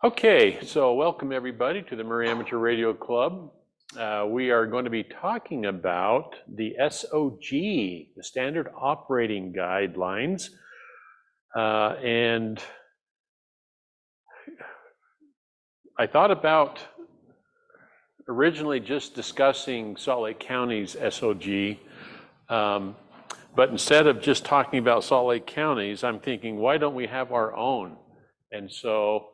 Okay, so welcome everybody to the Murray Amateur Radio Club. We are going to be talking about the SOG, the Standard Operating Guidelines, and I thought about originally just discussing Salt Lake County's SOG, but instead of just talking about Salt Lake County's, I'm thinking, why don't we have our own? And so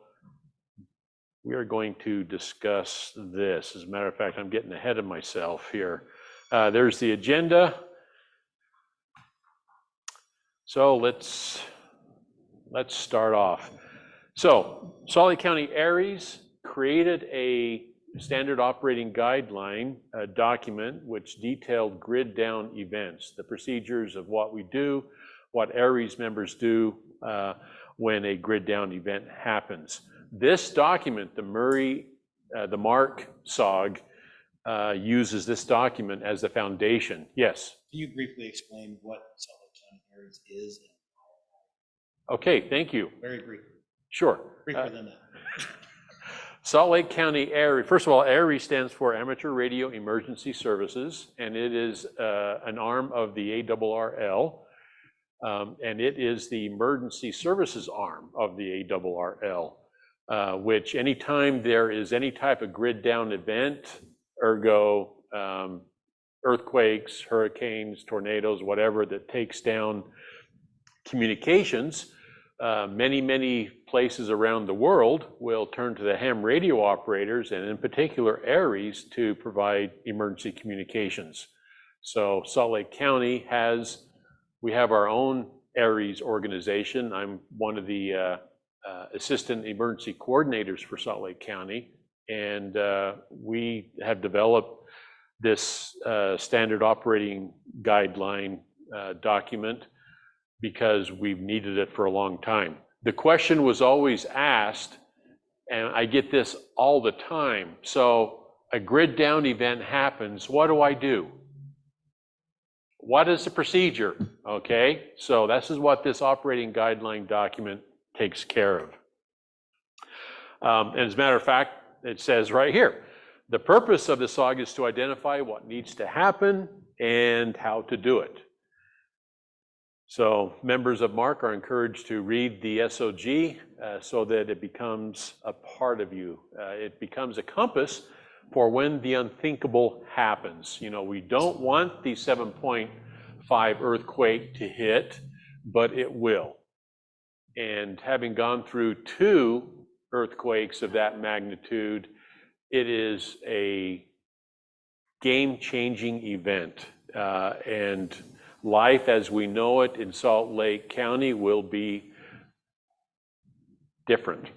we are going to discuss this. As a matter of fact, I'm getting ahead of myself here. There's the agenda. So let's start off. So Salt Lake County ARES created a standard operating guideline document which detailed grid down events, the procedures of what we do, what ARES members do when a grid down event happens. This document, the MARC SOG, uses this document as the foundation. Yes? Can you briefly explain what Salt Lake County ARES is? Okay, thank you. Very briefly. Sure. Briefer than that. Salt Lake County ARES, first of all, ARES stands for Amateur Radio Emergency Services, and it is an arm of the ARRL, and it is the emergency services arm of the ARRL. Which anytime there is any type of grid down event, ergo earthquakes, hurricanes, tornadoes, whatever that takes down communications, many places around the world will turn to the ham radio operators, and in particular ARES, to provide emergency communications. So Salt Lake County we have our own ARES organization. I'm one of the assistant emergency coordinators for Salt Lake County, and we have developed this standard operating guideline document because we've needed it for a long time. The question was always asked, and I get this all the time, so a grid down event happens, what do I do? What is the procedure? Okay, so this is what this operating guideline document takes care of. And as a matter of fact, it says right here, the purpose of the SOG is to identify what needs to happen and how to do it. So members of MARC are encouraged to read the SOG so that it becomes a part of you. It becomes a compass for when the unthinkable happens. You know, we don't want the 7.5 earthquake to hit, but it will. And having gone through 2 earthquakes of that magnitude, it is a game-changing event. And life as we know it in Salt Lake County will be different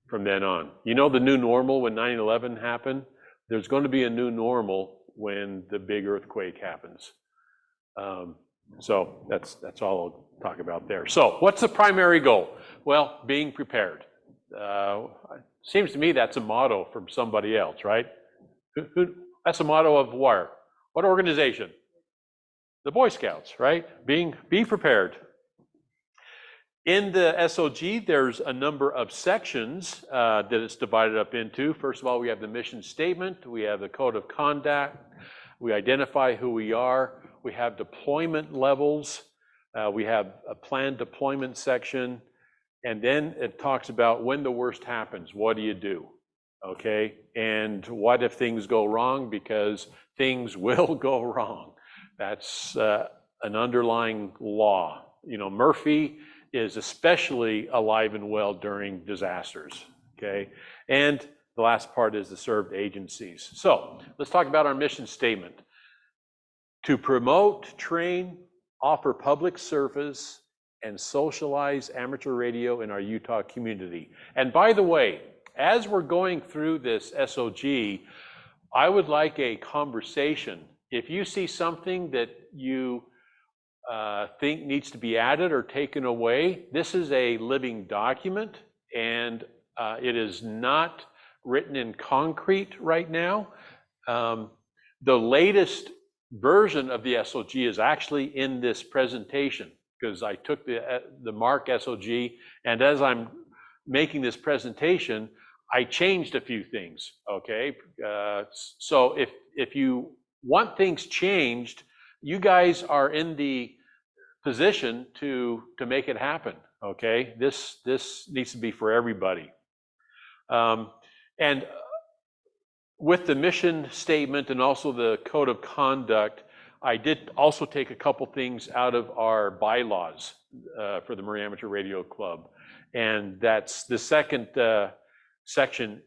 from then on. You know the new normal when 9/11 happened? There's going to be a new normal when the big earthquake happens. So that's all I'll talk about there. So what's the primary goal? Well, being prepared. Seems to me that's a motto from somebody else, right? That's a motto of where? What organization? The Boy Scouts, right? Be prepared. In the SOG, there's a number of sections that it's divided up into. First of all, we have the mission statement. We have the code of conduct. We identify who we are. We have deployment levels. We have a planned deployment section. And then it talks about when the worst happens, what do you do? Okay? And what if things go wrong? Because things will go wrong. That's an underlying law. You know, Murphy is especially alive and well during disasters. Okay? And the last part is the served agencies. So let's talk about our mission statement. To promote, train, offer public service, and socialize amateur radio in our Utah community. And by the way, as we're going through this SOG, I would like a conversation. If you see something that you think needs to be added or taken away, this is a living document, and it is not written in concrete right now. The latest version of the SOG is actually in this presentation, because I took the MARC SOG, and as I'm making this presentation, I changed a few things, okay? So if you want things changed, you guys are in the position to make it happen, okay? This needs to be for everybody. And with the mission statement and also the code of conduct, I did also take a couple things out of our bylaws for the Marine Amateur Radio Club. And that's the second section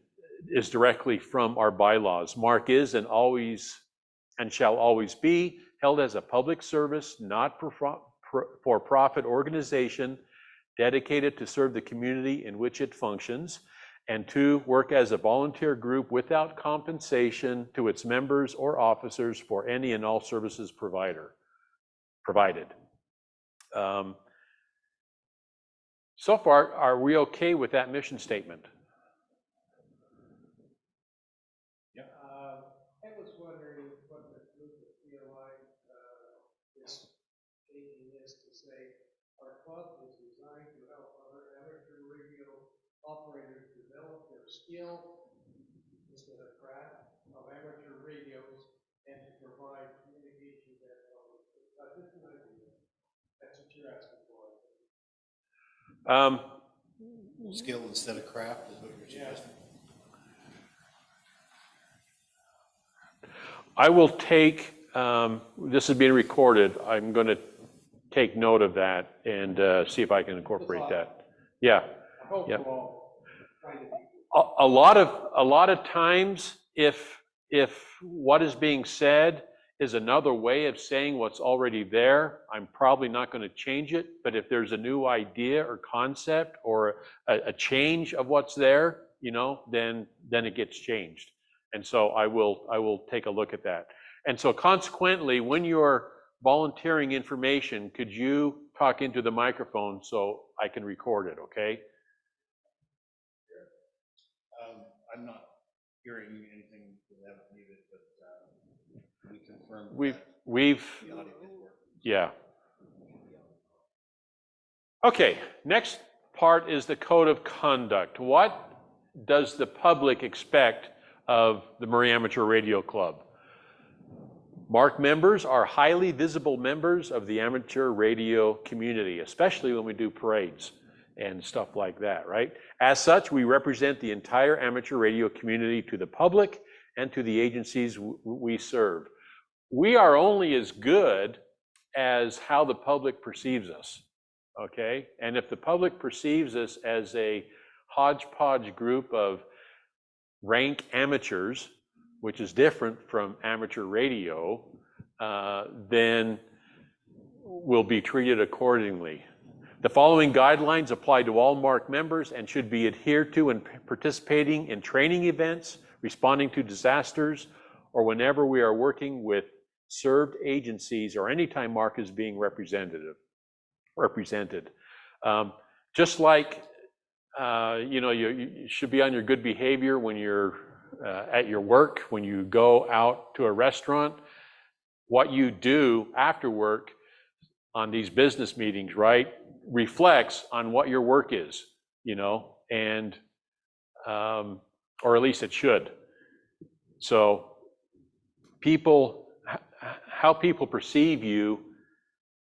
is directly from our bylaws. MARC is and always and shall always be held as a public service, not for profit organization dedicated to serve the community in which it functions, and 2, work as a volunteer group without compensation to its members or officers for any and all services provided. So far, are we okay with that mission statement? Yeah. I was wondering what the group would feel like is taking this to say our club is designed to help other amateur radio operators develop their skill instead of craft of amateur radios and to provide communication technology. That's an idea. That's what you're asking for. Skill instead of craft is what you're suggesting. I will take, this is being recorded, I'm going to take note of that and see if I can incorporate that. Yeah. Yeah. A lot of times, if what is being said is another way of saying what's already there, I'm probably not going to change it. But if there's a new idea or concept or a change of what's there, you know, then it gets changed. And so I will take a look at that. And so consequently, when you're volunteering information, could you talk into the microphone so I can record it, okay? I'm not hearing anything that I haven't needed, but we confirmed we've the audio is working. Yeah. Okay, next part is the code of conduct. What does the public expect of the Marine Amateur Radio Club? MARC members are highly visible members of the amateur radio community, especially when we do parades and stuff like that, right? As such, we represent the entire amateur radio community to the public and to the agencies we serve. We are only as good as how the public perceives us, okay? And if the public perceives us as a hodgepodge group of rank amateurs, which is different from amateur radio, then we'll be treated accordingly. The following guidelines apply to all MARC members and should be adhered to when participating in training events, responding to disasters, or whenever we are working with served agencies or anytime MARC is being represented. Just like, you know, you should be on your good behavior when you're at your work, when you go out to a restaurant, what you do after work on these business meetings, right, reflects on what your work is, you know, and, or at least it should. So how people perceive you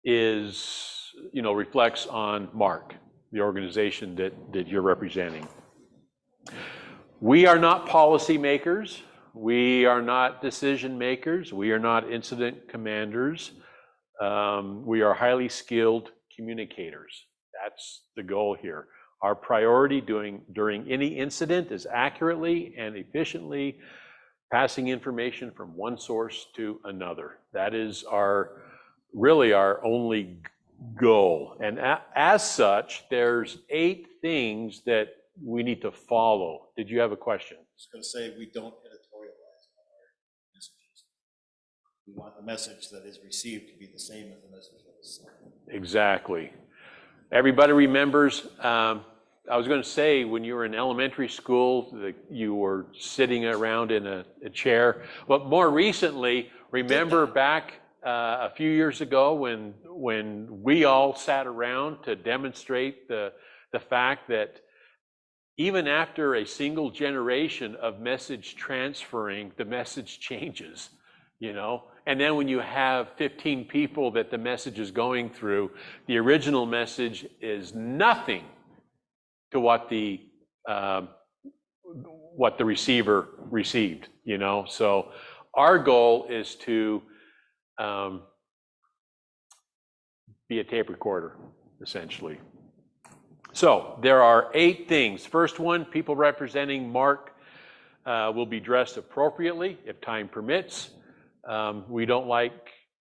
is, you know, reflects on MARC, the organization that you're representing. We are not policy makers. We are not decision makers. We are not incident commanders. We are highly skilled communicators. That's the goal here. Our priority during any incident is accurately and efficiently passing information from one source to another. That is really our only goal. And as such, there's 8 things that we need to follow. Did you have a question? I was going to say, we don't editorialize on our messages. We want the message that is received to be the same as the message that is sent. Exactly. Everybody remembers, I was going to say, when you were in elementary school, you were sitting around in a chair. But more recently, remember back a few years ago when we all sat around to demonstrate the fact that even after a single generation of message transferring, the message changes, you know? And then when you have 15 people that the message is going through, the original message is nothing to what the receiver received, you know? So our goal is to be a tape recorder, essentially. So there are 8 things. First one, people representing MARC will be dressed appropriately if time permits. We don't like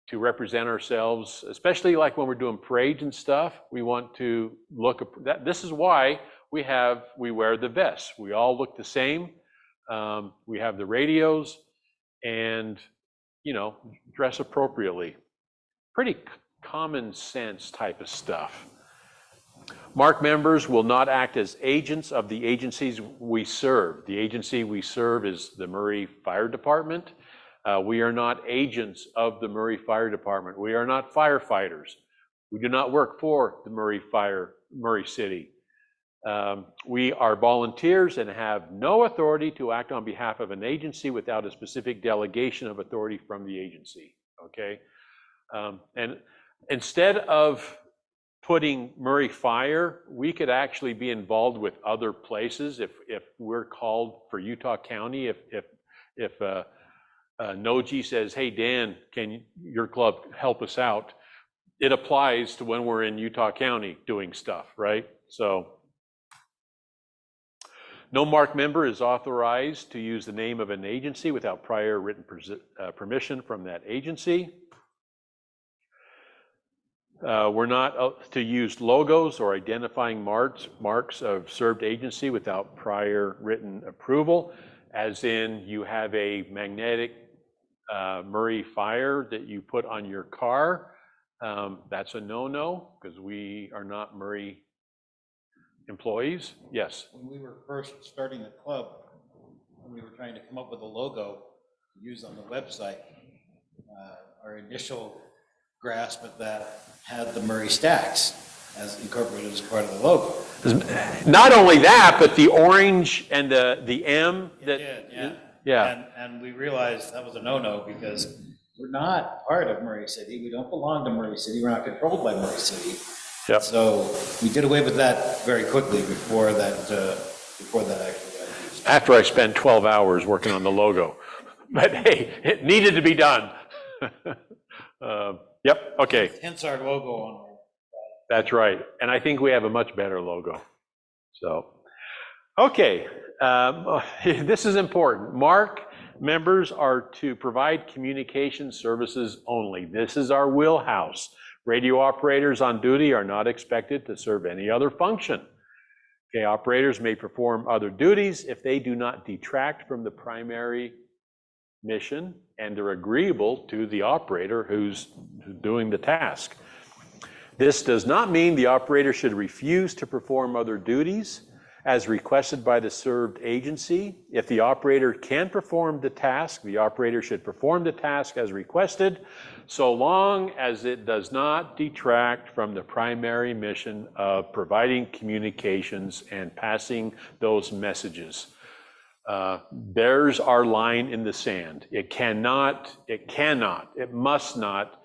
to represent ourselves, especially like when we're doing parades and stuff. We want to look, this is why we wear the vests. We all look the same. We have the radios and, you know, dress appropriately. Pretty common sense type of stuff. MARC members will not act as agents of the agencies we serve. The agency we serve is the Murray Fire Department. We are not agents of the Murray Fire Department. We are not firefighters. We do not work for the Murray City. We are volunteers and have no authority to act on behalf of an agency without a specific delegation of authority from the agency, okay? And instead of putting Murray Fire, we could actually be involved with other places if we're called for Utah County. If NOGI says, hey, Dan, can your club help us out? It applies to when we're in Utah County doing stuff, right? So no MARC member is authorized to use the name of an agency without prior written permission from that agency. We're not to use logos or identifying marks of served agency without prior written approval, as in you have a magnetic Murray Fire that you put on your car. That's a no-no because we are not Murray employees. Yes? When we were first starting the club, when we were trying to come up with a logo to use on the website, our initial grasp at that had the Murray stacks as incorporated as part of the logo. Not only that, but the orange and the M. It did, yeah. Yeah. And we realized that was a no-no because we're not part of Murray City. We don't belong to Murray City. We're not controlled by Murray City. Yep. So we did away with that very quickly before that actually got used. After I spent 12 hours working on the logo. But hey, it needed to be done. Yep, okay. Hence our logo on there. That's right. And I think we have a much better logo. So, okay. This is important. MARC members are to provide communication services only. This is our wheelhouse. Radio operators on duty are not expected to serve any other function. Okay, operators may perform other duties if they do not detract from the primary mission and are agreeable to the operator who's doing the task. This does not mean the operator should refuse to perform other duties as requested by the served agency. If the operator can perform the task, the operator should perform the task as requested, so long as it does not detract from the primary mission of providing communications and passing those messages. There's our line in the sand. It must not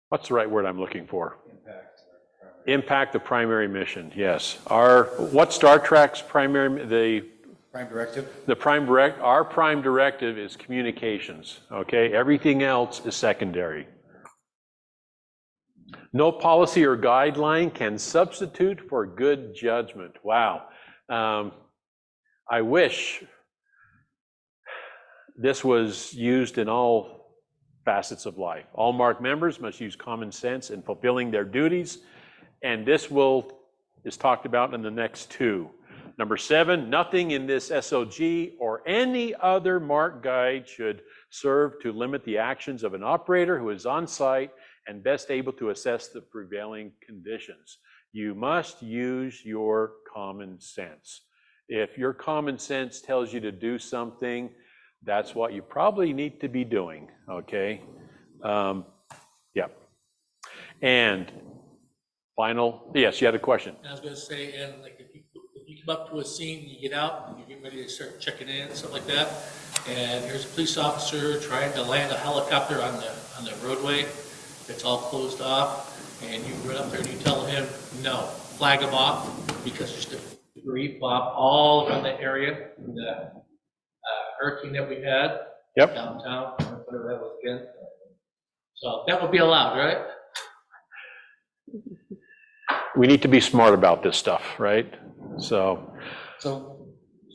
what's the right word I'm looking for? Impact the primary mission, yes. What's Star Trek's primary, Prime directive? our prime directive is communications, okay? Everything else is secondary. No policy or guideline can substitute for good judgment. Wow. I wish this was used in all facets of life. All MARC members must use common sense in fulfilling their duties, and this is talked about in the next 2. Number 7, nothing in this SOG or any other MARC guide should serve to limit the actions of an operator who is on site and best able to assess the prevailing conditions. You must use your common sense. If your common sense tells you to do something, that's what you probably need to be doing, okay? Yeah. And Final, yes, you had a question. I was gonna say, and like, if you come up to a scene, you get out, and you get ready to start checking in, stuff like that, and there's a police officer trying to land a helicopter on the roadway, it's all closed off, and you run up there and you tell him, no, flag him off, because there's debris flop all around the area, the hurricane that we had. Yep. Downtown, whatever that was again. So that would be allowed, right? We need to be smart about this stuff, right? So, So,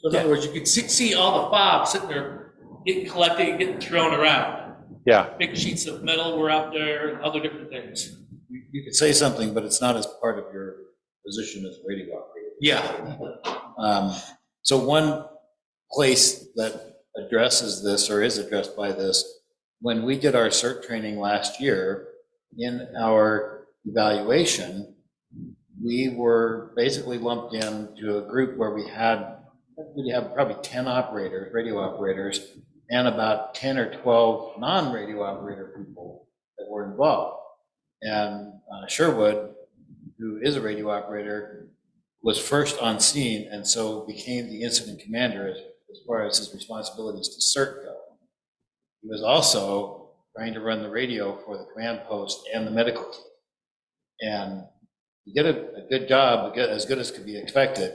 So in other words, you could see all the fobs sitting there, getting collected, and getting thrown around. yeah, Big sheets of metal were out there, and other different things. you could say something, but it's not as part of your position as radio operator. Yeah. So one place that addresses this or is addressed by this, when we did our CERT training last year, in our evaluation, we were basically lumped into a group where we had probably 10 operators, radio operators, and about 10 or 12 non-radio operator people that were involved. And Sherwood, who is a radio operator, was first on scene and so became the incident commander as far as his responsibilities to CERT go. He was also trying to run the radio for the command post and the medical team. And he did a good job, as good as could be expected,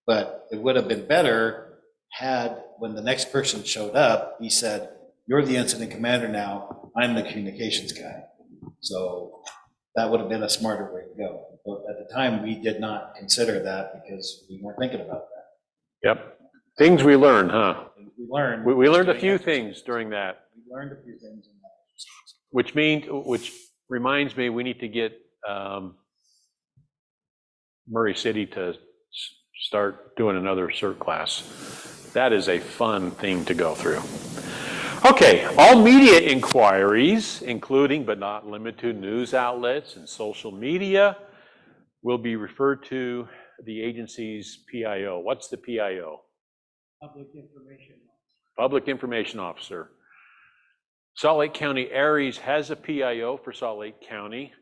but it would have been better had, when the next person showed up, he said, you're the incident commander now, I'm the communications guy. So that would have been a smarter way to go. But at the time, we did not consider that because we weren't thinking about that. yep. Things we learned, huh? We learned. We learned a few things during that, We learned a few things in that. which reminds me, we need to get Murray City to start doing another CERT class. That is a fun thing to go through. Okay, all media inquiries, including but not limited to news outlets and social media, will be referred to the agency's PIO. What's the PIO? Public information. Public Information Officer. Salt Lake County ARES has a PIO for Salt Lake County.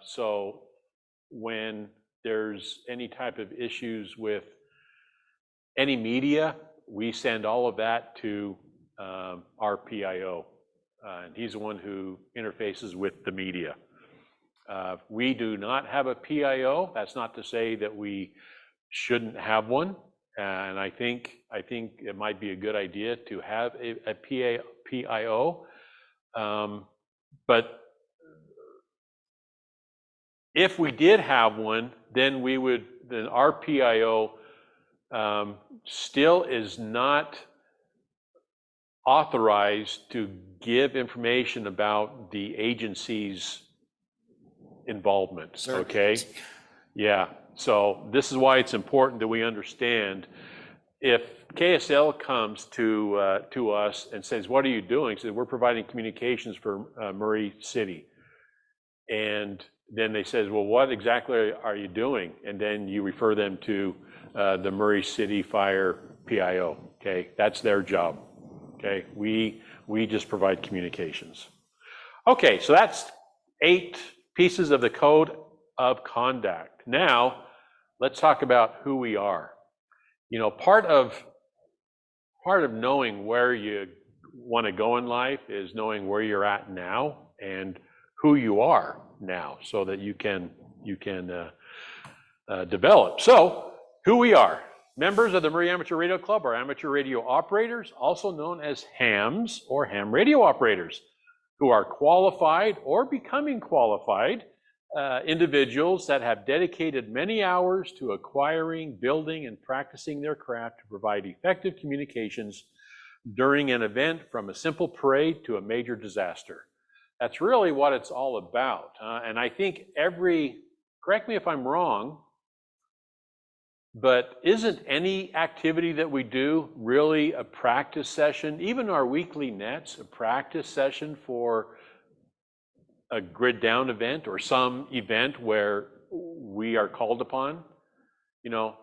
So when there's any type of issues with any media, we send all of that to our PIO. And he's the one who interfaces with the media. We do not have a PIO. That's not to say that we shouldn't have one. And I think it might be a good idea to have a PIO. But if we did have one, then our PIO still is not authorized to give information about the agency's involvement, okay? Yeah, so this is why it's important that we understand if KSL comes to us and says, what are you doing? Says, we're providing communications for Murray City. And then they says, well, what exactly are you doing? And then you refer them to the Murray City Fire PIO, okay? That's their job, okay? We just provide communications. Okay, so that's 8 pieces of the code of conduct. Now, let's talk about who we are. You know, part of knowing where you want to go in life is knowing where you're at now and who you are now, so that you can develop. So, who we are. Members of the Murray Amateur Radio Club are amateur radio operators, also known as hams or ham radio operators, who are qualified or becoming qualified individuals that have dedicated many hours to acquiring, building, and practicing their craft to provide effective communications during an event, from a simple parade to a major disaster. That's really what it's all about. And I think correct me if I'm wrong, but isn't any activity that we do really a practice session? Even our weekly nets, a practice session for a grid down event or some event where we are called upon? You know,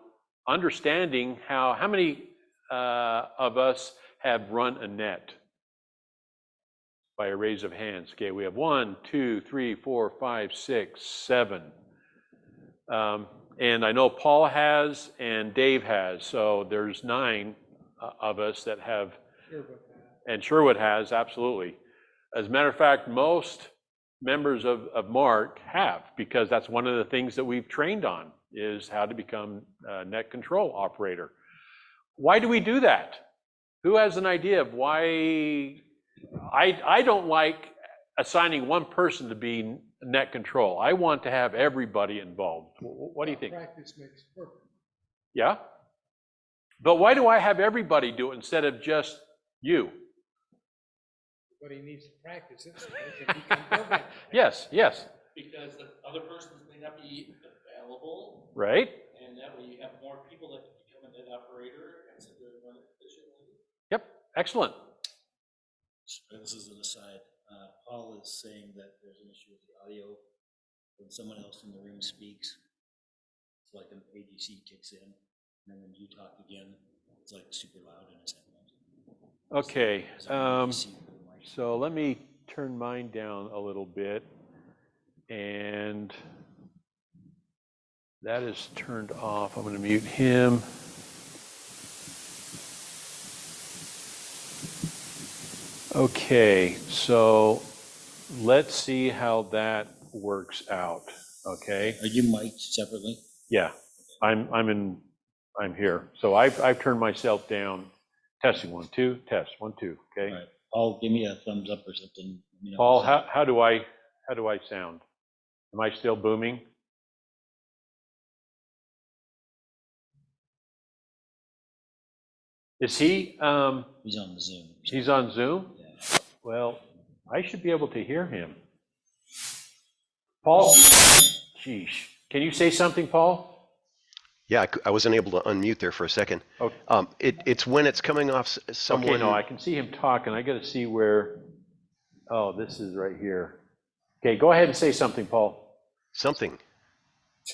understanding how many of us have run a net? By a raise of hands. Okay, we have 1, 2, 3, 4, 5, 6, 7. And I know Paul has and Dave has, so there's 9 of us that have, and Sherwood has, absolutely. As a matter of fact, most members of MARC have, because that's one of the things that we've trained on, is how to become a net control operator. Why do we do that? Who has an idea of why? I don't like assigning one person to be net control. I want to have everybody involved. What do you think? Practice makes perfect. Yeah? But why do I have everybody do it instead of just you? Everybody needs to practice it so they can become perfect. Yes, yes. Because the other persons may not be available, Right? and that way you have more people that can become a net operator and so they're run efficiently. Yep, excellent. This is an aside. Paul is saying that there's an issue with the audio when someone else in the room speaks. It's like an ADC kicks in, and then when you talk again, it's like super loud in his headphones. Okay, ADC for the mic. so let me turn mine down a little bit. And that is turned off. I'm going to mute him. Okay, so let's see how that works out. Okay. Are you mic'd separately? Yeah, I'm here. So I've turned myself down. Testing 1 2 test 1 2. Okay. All right. Paul, give me a thumbs up or something. You know, Paul, how do I sound? Am I still booming? Is he? he's on the Zoom. He's on Zoom? Yeah. Well, I should be able to hear him. Paul? Sheesh. Can you say something, Paul? Yeah, I wasn't able to unmute there for a second. Okay. It's when it's coming off someone. Okay, no, I can see him talking. I got to see where. Oh, this is right here. Okay, go ahead and say something, Paul. Something.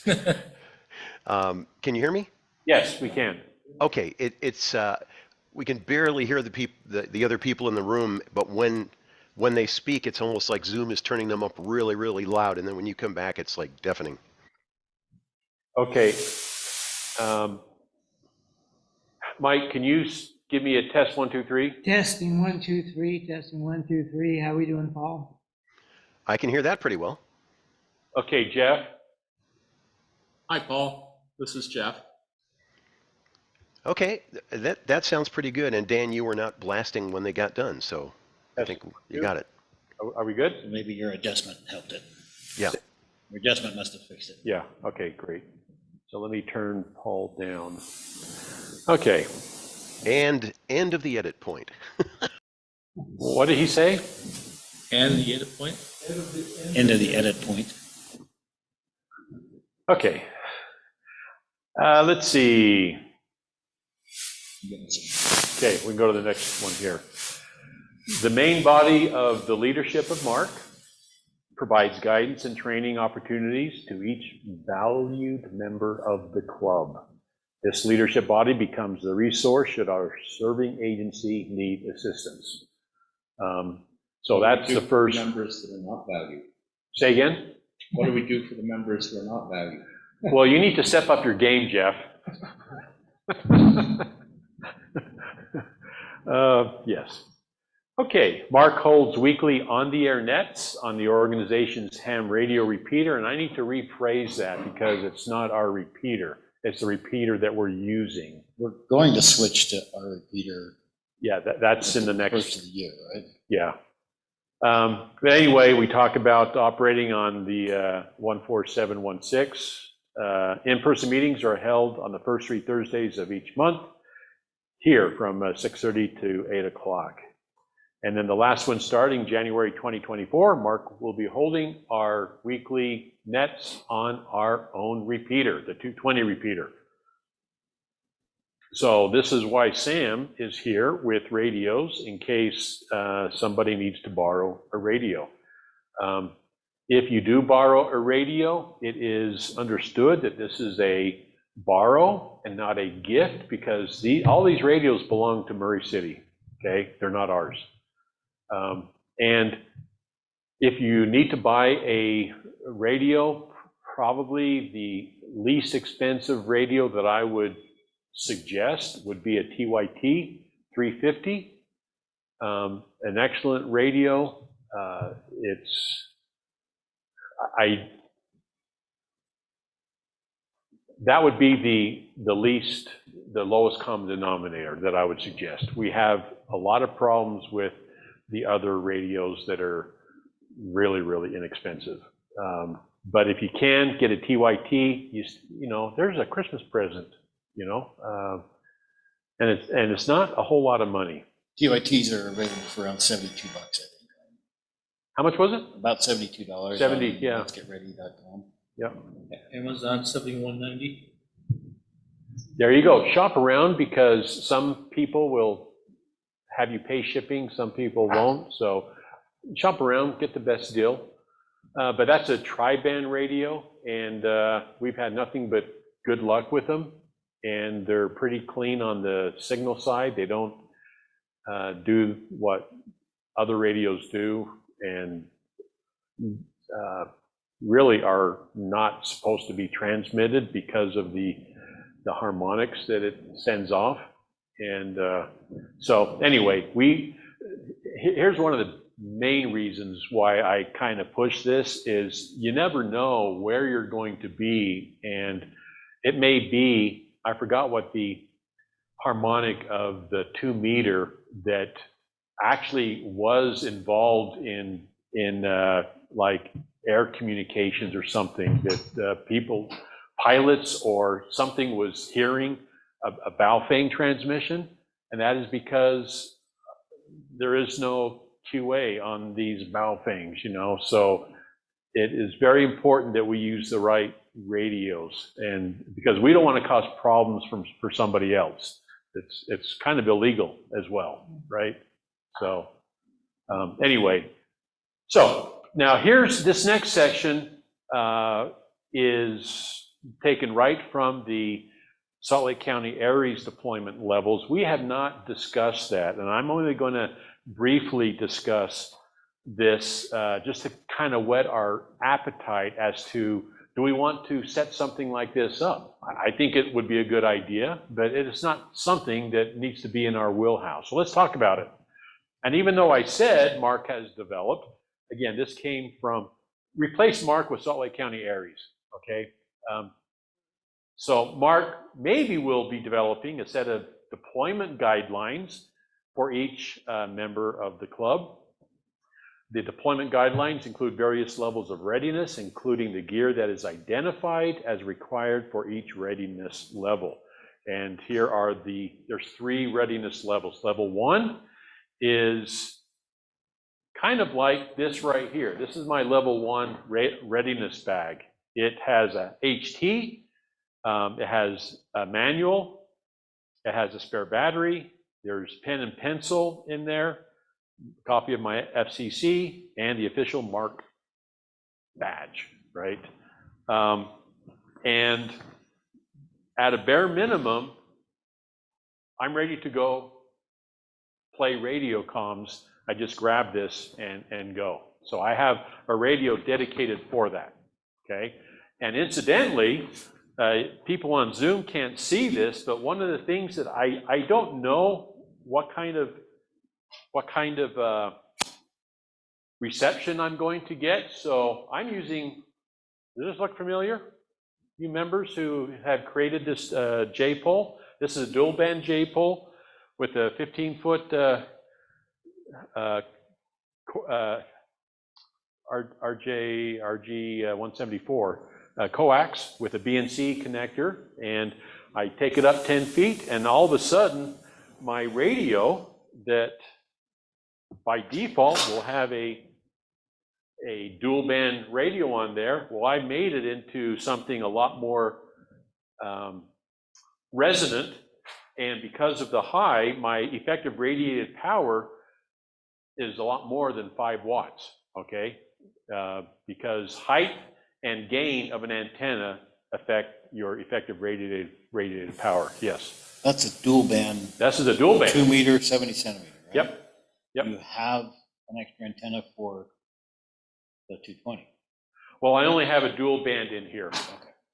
Can you hear me? Yes, we can. Okay, it's we can barely hear the other people in the room, but when they speak, it's almost like Zoom is turning them up really, really loud, and then when you come back, it's like deafening. Okay. Mike, can you give me a test 1 2 3? Testing 1 2 3. Testing 1 2 3. How we doing, Paul? I can hear that pretty well. Okay, Jeff. Hi, Paul. This is Jeff. Okay, that sounds pretty good. And Dan, you were not blasting when they got done, so I think you got it. Are we good? So maybe your adjustment helped it. Yeah. Your adjustment must have fixed it. Yeah, okay, great. So let me turn Paul down. Okay, And end of the edit point. what did he say? And the edit point? End of the edit point. Okay. Let's see. Okay, we can go to the next one here. The main body of the leadership of MARC provides guidance and training opportunities to each valued member of the club. This leadership body becomes the resource should our serving agency need assistance. So that's the first. Members that are not valued. Say again? What do we do for the members who are not valued? Well, you need to step up your game, Jeff. Yes. Okay, MARC holds weekly on-the-air nets on the organization's ham radio repeater, and I need to rephrase that because it's not our repeater. It's the repeater that we're using. We're going to switch to our repeater. Yeah, that's in the next. First of the year, right? Yeah. But anyway, we talk about operating on the 14716. In-person meetings are held on the first 3 Thursdays of each month here from 6:30 to 8 o'clock. And then the last one starting January 2024, MARC will be holding our weekly nets on our own repeater, the 220 repeater. So this is why Sam is here with radios in case somebody needs to borrow a radio. If you do borrow a radio, it is understood that this is a borrow and not a gift because all these radios belong to Murray City, okay? They're not ours. And if you need to buy a radio, probably the least expensive radio that I would suggest would be a TYT 350. An excellent radio. That would be the lowest common denominator that I would suggest. We have a lot of problems with the other radios that are really, really inexpensive. But if you can get a TYT, you know, there's a Christmas present, you know, and it's not a whole lot of money. TYTs are available for around $72, I think. How much was it? About $72. 70, on yeah. Let'sGetReady.com. Yeah. Amazon 7190. There you go. Shop around, because some people will have you pay shipping, some people won't. So shop around, get the best deal. But that's a tri-band radio, and we've had nothing but good luck with them. And they're pretty clean on the signal side. They don't do what other radios do, and really are not supposed to be transmitted because of the harmonics that it sends off. And so anyway, here's one of the main reasons why I kind of push this is you never know where you're going to be, and it may be, I forgot what the harmonic of the 2 meter that actually was involved in like air communications or something, that pilots or something was hearing a Baofeng transmission, and that is because there is no QA on these Baofengs, you know. So it is very important that we use the right radios, and because we don't want to cause problems for somebody else. It's kind of illegal as well, right? So anyway, so now here's this next section is taken right from the Salt Lake County ARES deployment levels. We have not discussed that, and I'm only going to briefly discuss this just to kind of whet our appetite as to, do we want to set something like this up? I think it would be a good idea, but it is not something that needs to be in our wheelhouse. So let's talk about it. And even though I said MARC has developed, again, this came from, replace MARC with Salt Lake County ARES, okay? So MARC maybe will be developing a set of deployment guidelines for each member of the club. The deployment guidelines include various levels of readiness, including the gear that is identified as required for each readiness level. And here are there's 3 readiness levels. Level 1 is kind of like this right here. This is my level 1 readiness bag. It has a HT, it has a manual, it has a spare battery, there's pen and pencil in there, a copy of my FCC, and the official MARC badge, right? And at a bare minimum, I'm ready to go play radio comms. I just grab this and go. So I have a radio dedicated for that, okay? And incidentally, people on Zoom can't see this, but one of the things that I don't know what kind of reception I'm going to get. So I'm using, does this look familiar? You members who have created this J-pole. This is a dual band J-pole with a 15-foot RG174 coax with a BNC connector, and I take it up 10 feet, and all of a sudden my radio that by default will have a dual band radio on there. Well, I made it into something a lot more resonant, and because of the high, my effective radiated power is a lot more than 5 watts, okay? Because height and gain of an antenna affect your effective radiated power, yes. That's a dual band. This is a dual band. 2 meter, 70 centimeter, right? Yep. Yep. You have an extra antenna for the 220. Well, I only have a dual band in here.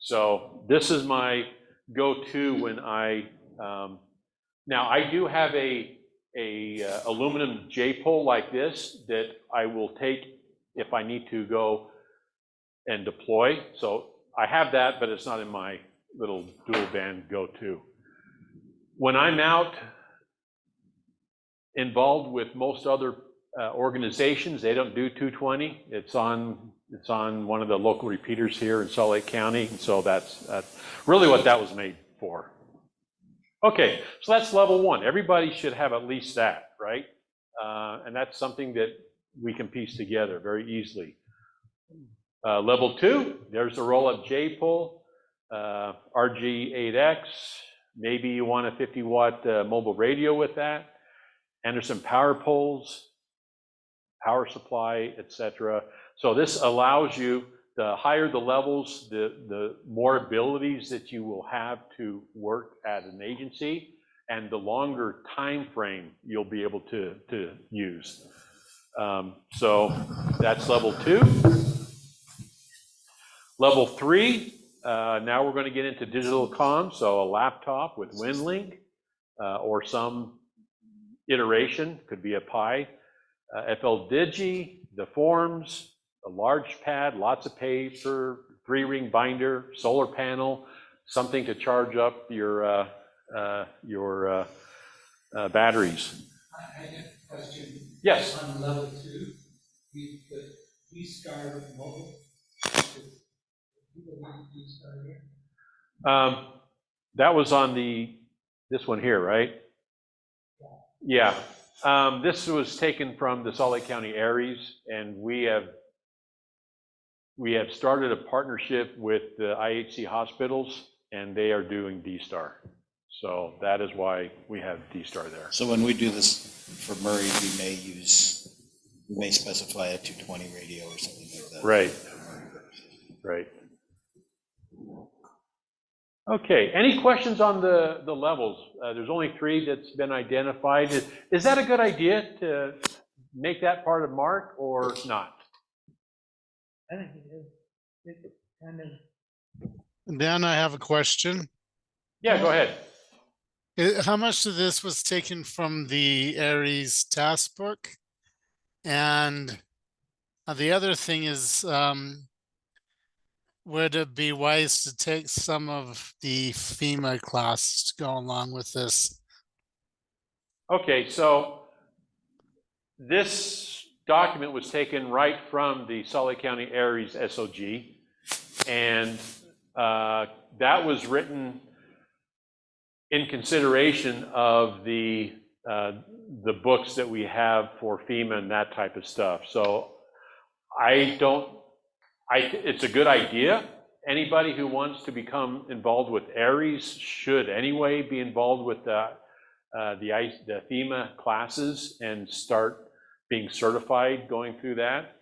So this is my go-to when now I do have a aluminum J-pole like this that I will take if I need to go and deploy. So I have that, but it's not in my little dual band go-to. When I'm out involved with most other organizations, they don't do 220. It's on one of the local repeaters here in Salt Lake County. And so that's really what that was made for. Okay, so that's level 1. Everybody should have at least that, right? And that's something that we can piece together very easily. Level 2, there's the roll-up J-pole, RG8X. Maybe you want a 50-watt mobile radio with that. Anderson power poles, power supply, etc. So this allows you, the higher the levels, the more abilities that you will have to work at an agency, and the longer time frame you'll be able to use. So that's level 2. Level 3, now we're going to get into digital comms, so a laptop with WinLink or some iteration, could be a Pi, FL Digi, the forms, a large pad, lots of paper, 3-ring binder, solar panel, something to charge up your batteries. I have a question. Yes. On level 2, we put V-Star mobile. People need V-Star here. That was on this one here, right? Yeah. This was taken from the Salt Lake County ARES, and we have started a partnership with the IHC hospitals, and they are doing D-Star. So that is why we have D-Star there. So when we do this for Murray, we may specify a 220 radio or something like that. Right. Right. Okay, any questions on the levels? There's only 3 that's been identified. Is that a good idea to make that part of MARC or not? I think it is. It's kind of, Dan, I have a question. Yeah, go ahead. How much of this was taken from the ARES task book? And the other thing is, would it be wise to take some of the FEMA class to go along with this? Okay, so this document was taken right from the Salt Lake County ARES SOG, and that was written in consideration of the books that we have for FEMA and that type of stuff. So it's a good idea. Anybody who wants to become involved with ARES should anyway be involved with the FEMA classes and start being certified going through that.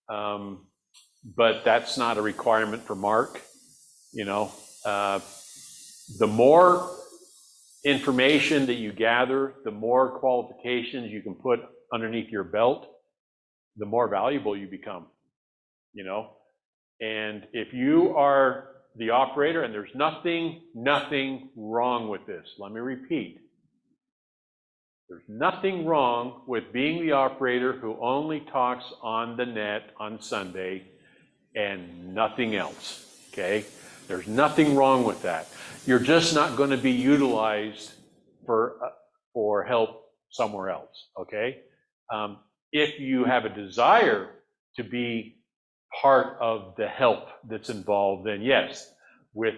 But that's not a requirement for MARC. You know, the more information that you gather, the more qualifications you can put underneath your belt, the more valuable you become, you know. And if you are the operator, and there's nothing wrong with this, let me repeat, there's nothing wrong with being the operator who only talks on the net on Sunday and nothing else, okay? There's nothing wrong with that. You're just not going to be utilized for help somewhere else, okay? If you have a desire to be part of the help that's involved, then yes, with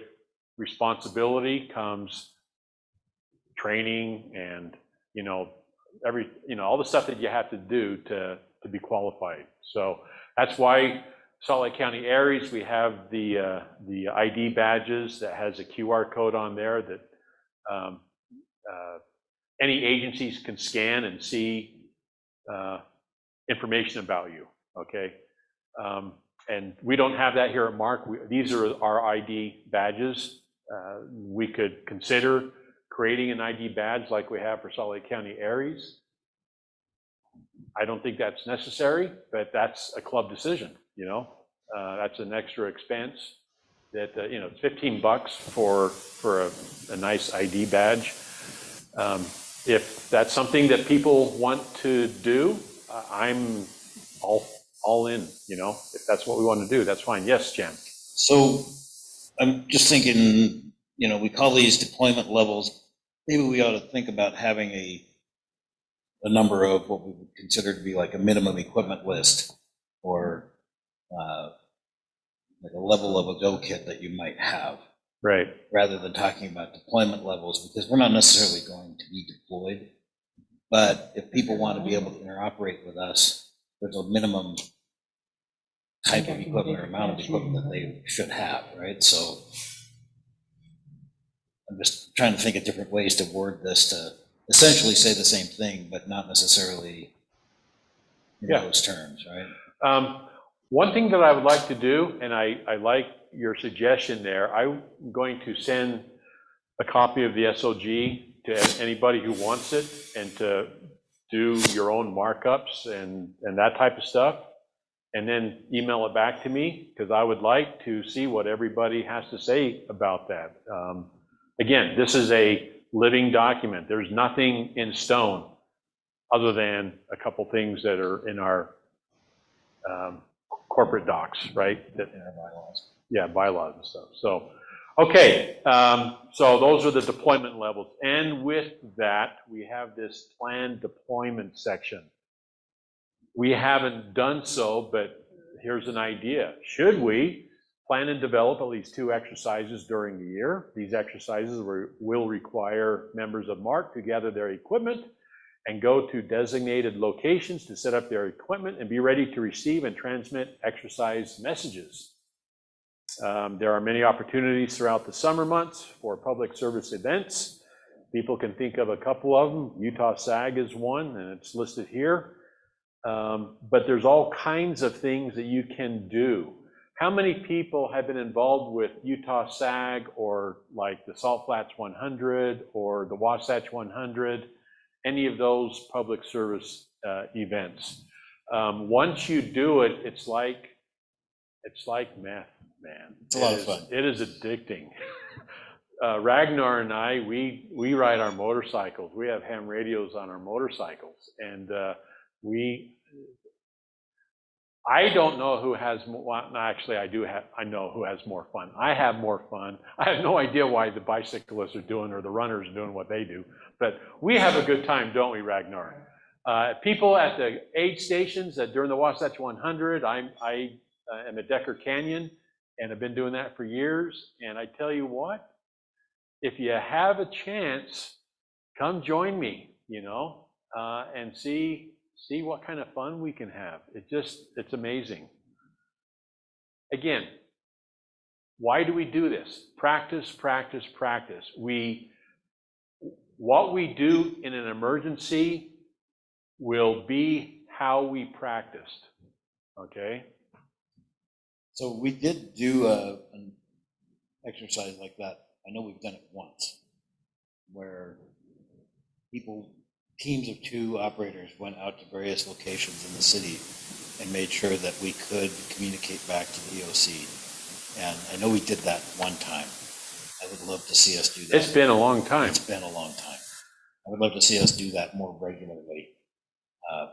responsibility comes training and, you know, all the stuff that you have to do to be qualified. So that's why Salt Lake County ARES, we have the ID badges that has a QR code on there that any agencies can scan and see information about you, okay? And we don't have that here at MARC. These are our ID badges. We could consider creating an ID badge like we have for Salt Lake County ARES. I don't think that's necessary, but that's a club decision, you know? That's an extra expense. that, you know, it's $15 for a nice ID badge. If that's something that people want to do, I'm all in, you know, if that's what we want to do, that's fine. Yes, Jan. So I'm just thinking, you know, we call these deployment levels. Maybe we ought to think about having a number of what we would consider to be like a minimum equipment list, or like a level of a go kit that you might have, Right. rather than talking about deployment levels, because we're not necessarily going to be deployed. But if people want to be able to interoperate with us, there's a minimum type of equipment or amount of equipment that they should have, right? So I'm just trying to think of different ways to word this to essentially say the same thing, but not necessarily in those terms, right? One thing that I would like to do, and I like your suggestion there, I'm going to send a copy of the SOG to anybody who wants it, and to do your own markups and that type of stuff, and then email it back to me, because I would like to see what everybody has to say about that. Again, this is a living document. There's nothing in stone other than a couple things that are in our corporate docs, right? That, In our bylaws. yeah, bylaws and stuff. So, okay, so those are the deployment levels. And with that, we have this planned deployment section. We haven't done so, but here's an idea. Should we plan and develop at least 2 exercises during the year? These exercises will require members of MARC to gather their equipment and go to designated locations to set up their equipment and be ready to receive and transmit exercise messages. There are many opportunities throughout the summer months for public service events. People can think of a couple of them. Utah SAG is one, and it's listed here. But there's all kinds of things that you can do. How many people have been involved with Utah SAG, or like the Salt Flats 100 or the Wasatch 100, any of those public service events? Once you do it, it's like meth, man. It's a lot of fun. It is addicting. Ragnar and I, we ride our motorcycles. We have ham radios on our motorcycles, and I don't know who has more. Well, actually, I know who has more fun. I have more fun. I have no idea why the bicyclists are doing, or the runners are doing what they do, but we have a good time, don't we, Ragnar? People at the aid stations during the Wasatch 100, I am at Decker Canyon, and have been doing that for years. And I tell you what, if you have a chance, come join me, you know, and see what kind of fun we can have. It's amazing. Again, why do we do this? Practice, practice, practice. What we do in an emergency will be how we practiced, okay? So we did do an exercise like that. I know we've done it once, where teams of 2 operators went out to various locations in the city and made sure that we could communicate back to the EOC. And I know we did that one time. I would love to see us do that. It's been a long time. It's been a long time. I would love to see us do that more regularly.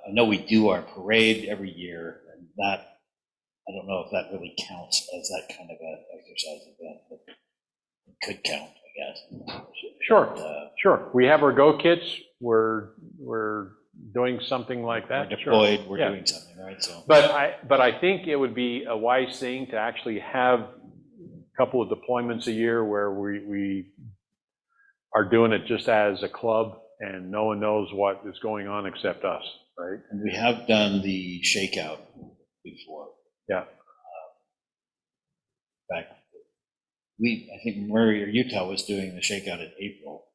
I know we do our parade every year, and that, I don't know if that really counts as that kind of an exercise event, but it could count, I guess. Sure. We have our go kits. We're doing something like that. We're deployed. Sure. We're Yeah. doing something, right? So, but I think it would be a wise thing to actually have a couple of deployments a year where we are doing it just as a club, and no one knows what is going on except us, right? and we have done the shakeout before. Yeah. In fact, I think Murray or Utah was doing the shakeout in April,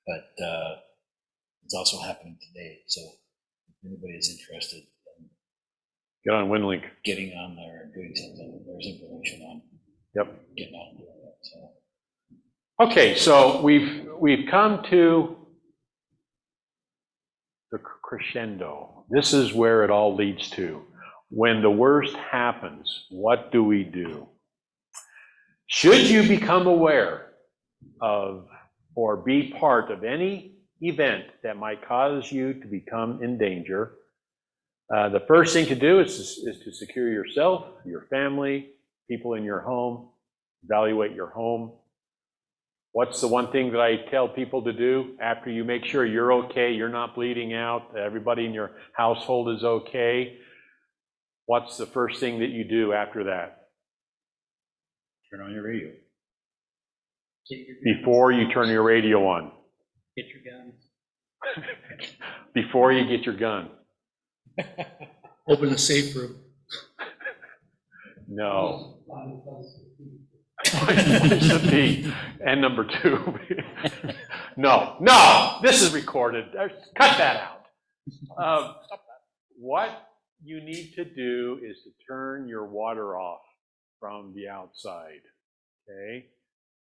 but it's also happening today. So if anybody is interested in Get on WinLink. getting on there and doing something, there's information on Yep. getting on doing it. So Okay, so we've come to the crescendo. This is where it all leads to. When the worst happens, what do we do? Should you become aware of or be part of any event that might cause you to become in danger, the first thing to do is to secure yourself, your family, people in your home, evaluate your home. What's the one thing that I tell people to do after you make sure you're okay, you're not bleeding out, everybody in your household is okay? What's the first thing that you do after that? Turn on your radio. Before you turn your radio on. Get your guns. Before you get your gun. Open the safe room. No. And number two. No, this is recorded. Cut that out. What you need to do is to turn your water off from the outside, okay?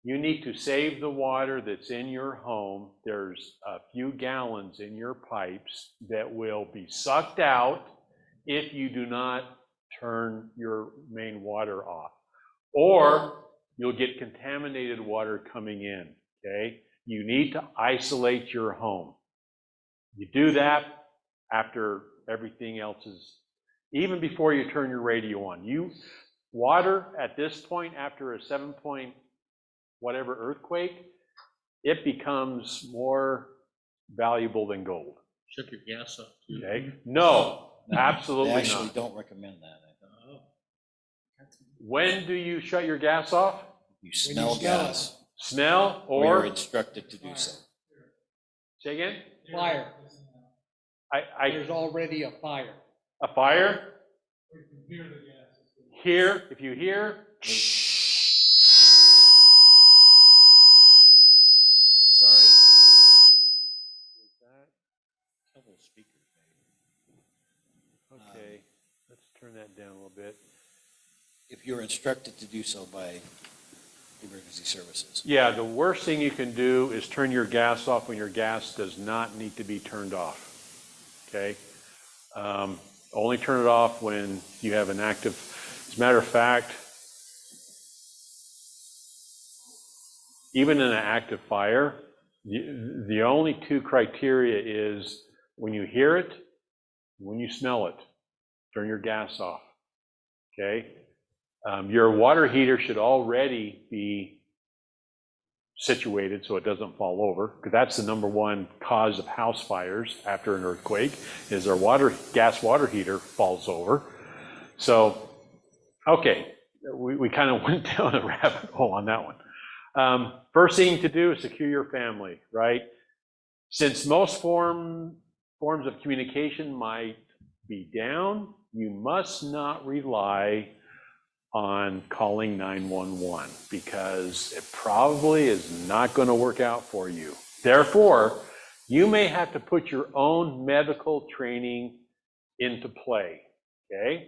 You need to save the water that's in your home. There's a few gallons in your pipes that will be sucked out if you do not turn your main water off. Or you'll get contaminated water coming in, okay? You need to isolate your home. You do that after everything else is, even before you turn your radio on. Water at this point, after a 7 point whatever earthquake, it becomes more valuable than gold. Shut your gas off too. Okay? No, No, absolutely they actually not. don't recommend that. When do you shut your gas off? You smell gas, Smell or you're or instructed to do so. say again? Fire. I There's already a fire. a fire. Here, if you hear, sorry. Is that Couple of speakers, maybe. okay? Let's turn that down a little bit. If you're instructed to do so by emergency services. Yeah, the worst thing you can do is turn your gas off when your gas does not need to be turned off. Okay? Only turn it off when you have an active, as a matter of fact, even in an active fire, the only two criteria is when you hear it, when you smell it, turn your gas off. Okay? Your water heater should already be situated so it doesn't fall over, because that's the number one cause of house fires after an earthquake, is our gas water heater falls over. So, okay, we kind of went down a rabbit hole on that one. First thing to do is secure your family, right? Since most forms of communication might be down, you must not rely on calling 911 because it probably is not going to work out for you. Therefore, you may have to put your own medical training into play, okay?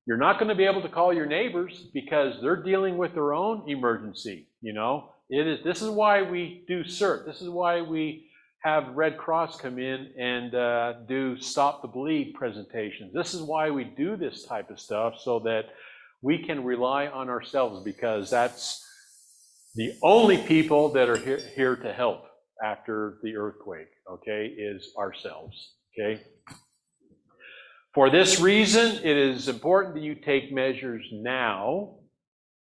You're not going to be able to call your neighbors because they're dealing with their own emergency, you know? This is why we do CERT. This is why we have Red Cross come in and do Stop the Bleed presentations. This is why we do this type of stuff, so that we can rely on ourselves, because that's the only people that are here to help after the earthquake, okay, is ourselves, okay? For this reason, it is important that you take measures now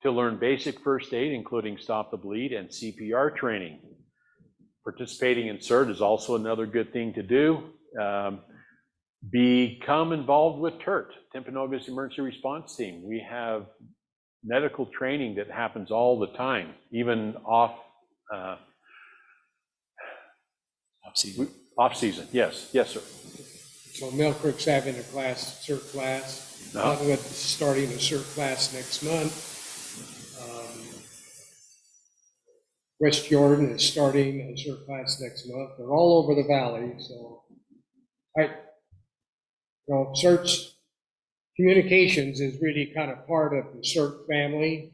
to learn basic first aid, including Stop the Bleed and CPR training. Participating in CERT is also another good thing to do. Become involved with TERT, Timpanogos Emergency Response Team. We have medical training that happens all the time, even off Season. off season. Yes, sir. So Millcrook's having a class, CERT class. Cottonwood's starting a CERT class next month. West Jordan is starting a CERT class next month. They're all over the valley, so CERT's communications is really kind of part of the CERT family,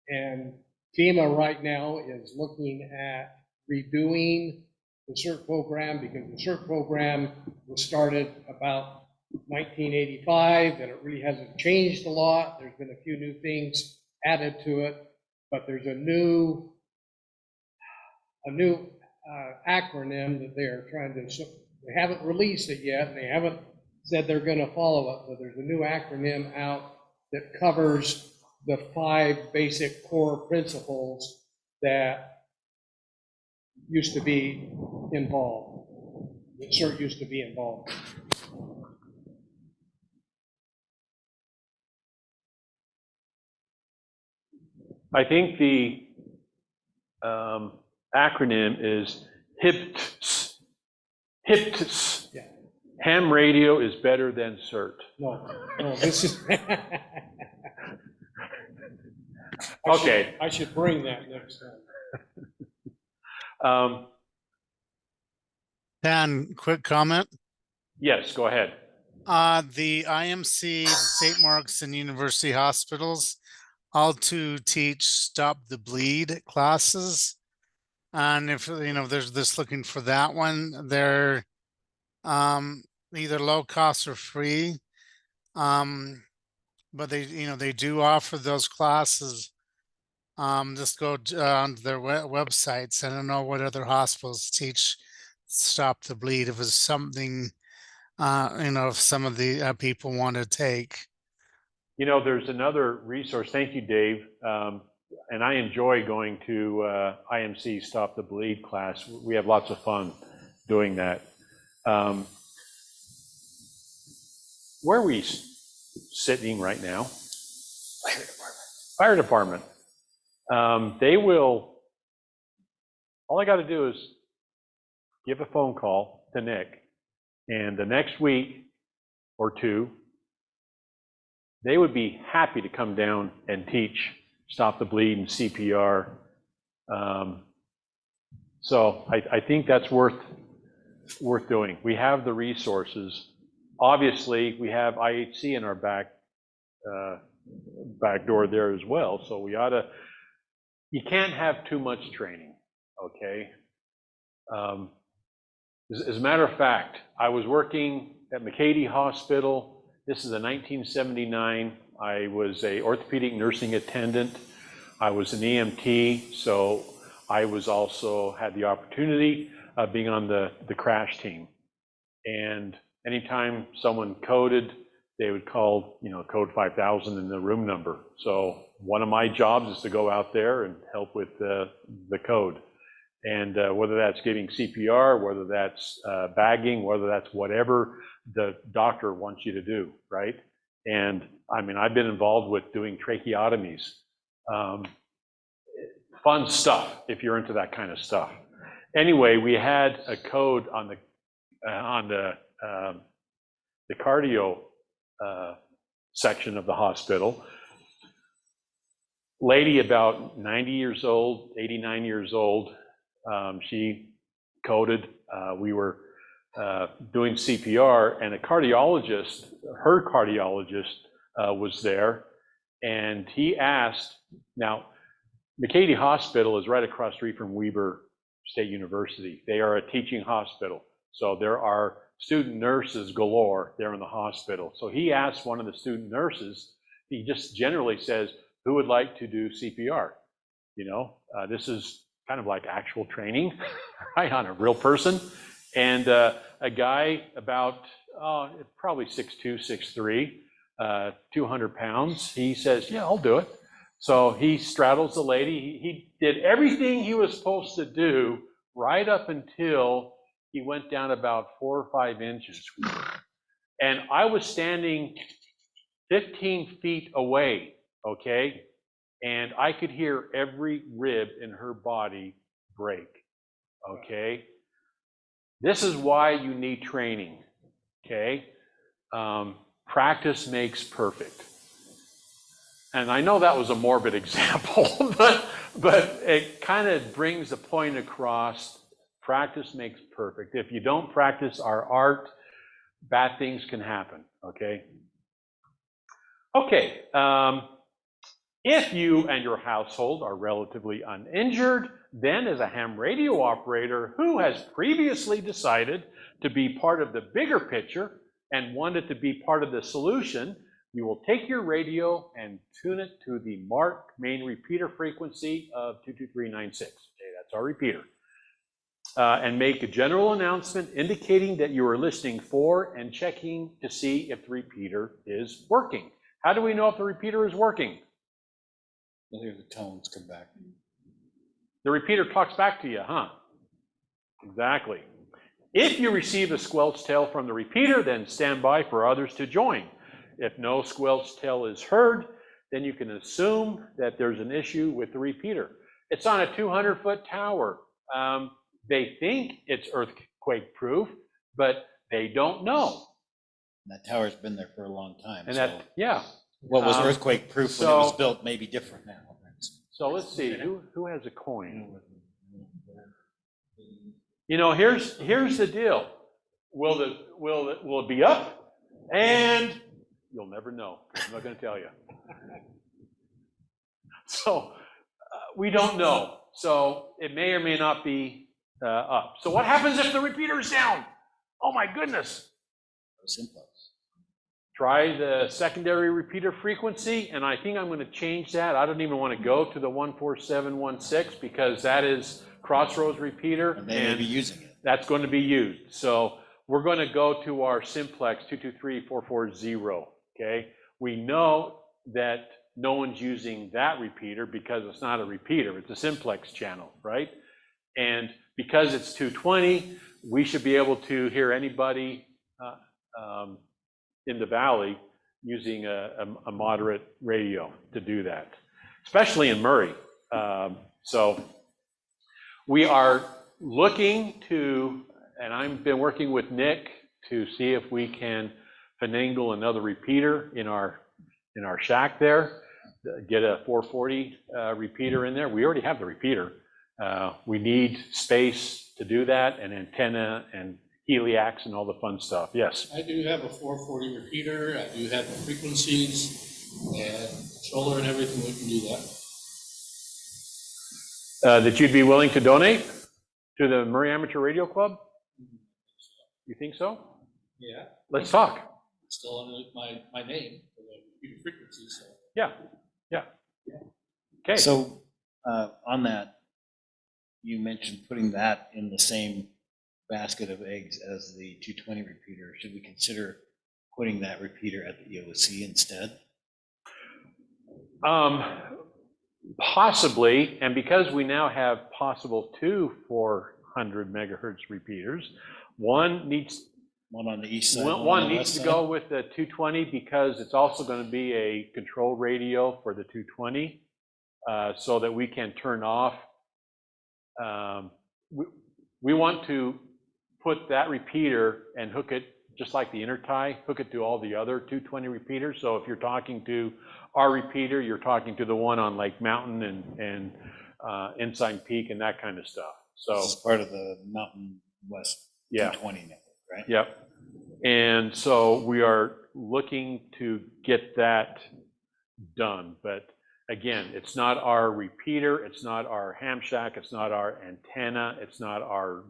and FEMA right now is looking at redoing the CERT program, because the CERT program was started about 1985, and it really hasn't changed a lot. There's been a few new things added to it, but there's a new acronym that they are trying to, they haven't released it yet, and they haven't said they're going to follow it, but there's a new acronym out that covers the 5 basic core principles that used to be involved, that CERT used to be involved. I think the acronym is HIPTS. HIPTS. Yeah. Ham radio is better than CERT. No, this is. Okay. I should bring that next time. Dan, quick comment. Yes, go ahead. The IMC, St. Mark's and University Hospitals, all to teach Stop the Bleed classes. And if, there's this looking for that one, they're either low cost or free. But they do offer those classes. Just go onto their websites. I don't know what other hospitals teach Stop the Bleed. If it's something, if some of the people want to take. There's another resource. Thank you, Dave. And I enjoy going to IMC Stop the Bleed class. We have lots of fun doing that. Where are we sitting right now? Fire department. They will, all I got to do is give a phone call to Nick, and the next week or two, they would be happy to come down and teach Stop the Bleed and CPR. So I think that's worth doing. We have the resources. Obviously, we have IHC in our back door there as well. So we ought to. You can't have too much training, okay? As a matter of fact, I was working at McCady Hospital. This is in 1979. I was a orthopedic nursing attendant. I was an EMT, so I was also had the opportunity of being on the crash team. And anytime someone coded, they would call, code 5000 in the room number. So one of my jobs is to go out there and help with the code. And whether that's giving CPR, whether that's bagging, whether that's whatever the doctor wants you to do, right? And I mean, I've been involved with doing tracheotomies. Fun stuff if you're into that kind of stuff. Anyway, we had a code on the cardio section of the hospital. Lady about 90 years old, 89 years old. She coded. We were doing CPR, and a cardiologist, her cardiologist, was there, and he asked. Now, McCady Hospital is right across the street from Weber State University. They are a teaching hospital, so there are student nurses galore there in the hospital. So he asked one of the student nurses. He just generally says, "Who would like to do CPR?" This is kind of like actual training, right, on a real person. And a guy about probably 6'2", 6'3", 200 pounds, he says, "Yeah, I'll do it." So he straddles the lady. He did everything he was supposed to do right up until he went down about 4 or 5 inches. And I was standing 15 feet away, okay? And I could hear every rib in her body break, okay? This is why you need training, okay? Practice makes perfect. And I know that was a morbid example, but it kind of brings the point across. Practice makes perfect. If you don't practice our art, bad things can happen, okay? Okay, if you and your household are relatively uninjured, then as a ham radio operator who has previously decided to be part of the bigger picture and wanted to be part of the solution, you will take your radio and tune it to the MARC main repeater frequency of 22396. Okay, that's our repeater. And make a general announcement indicating that you are listening for and checking to see if the repeater is working. How do we know if the repeater is working? You'll hear the tones come back. The repeater talks back to you, huh? Exactly. If you receive a squelch tell from the repeater, then stand by for others to join. If no squelch tell is heard, then you can assume that there's an issue with the repeater. It's on a 200-foot tower. They think it's earthquake proof, but they don't know. That tower's been there for a long time. And so that, yeah. what was earthquake proof when it was built may be different now. So let's see, who has a coin? You know, here's the deal. Will it be up? And you'll never know. I'm not going to tell you. So we don't know. So it may or may not be up. So what happens if the repeater is down? Oh my goodness. Simplex. Try the secondary repeater frequency, and I think I'm going to change that. I don't even want to go to the 14716 because that is Crossroads repeater, And they may be using it. that's going to be used. So we're going to go to our simplex 223440. Okay, we know that no one's using that repeater because it's not a repeater; it's a simplex channel, right? And because it's 220, we should be able to hear anybody in the valley using a moderate radio to do that, especially in Murray. So we are looking to, and I've been working with Nick to see if we can finagle another repeater in our shack there, get a 440 repeater in there. We already have the repeater. We need space to do that, and antenna and heliacs and all the fun stuff. Yes. I do have a 440 repeater. I do have the frequencies and controller and everything. We can do that. That you'd be willing to donate to the Murray Amateur Radio Club? You think so? Yeah. Let's talk. It's still under my name for the repeater frequencies. So. Yeah. Okay. So on that, you mentioned putting that in the same basket of eggs as the 220 repeater. Should we consider putting that repeater at the EOC instead? Possibly, and because we now have possible 2 400 megahertz repeaters, one on the east side. one needs to go with the 220 because it's also going to be a control radio for the 220, so that we can turn off. We want to put that repeater and hook it, just like the intertie, hook it to all the other 220 repeaters. So if you're talking to our repeater, you're talking to the one on Lake Mountain and Ensign Peak and that kind of stuff. So This is part of the Mountain West yeah. 220 network, right? Yep. And so we are looking to get that done. But again, it's not our repeater, it's not our ham shack, it's not our antenna, it's not our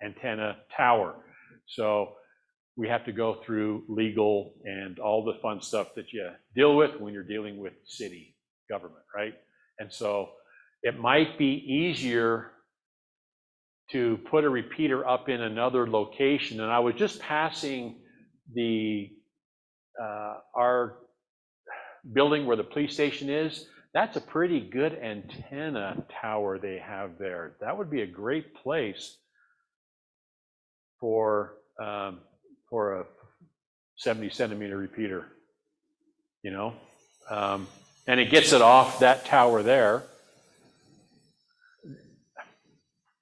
antenna tower. So we have to go through legal and all the fun stuff that you deal with when you're dealing with city government, right? And so it might be easier to put a repeater up in another location. And I was just passing our building where the police station is. That's a pretty good antenna tower they have there. That would be a great place for a 70 centimeter repeater, you know? And it gets it off that tower there.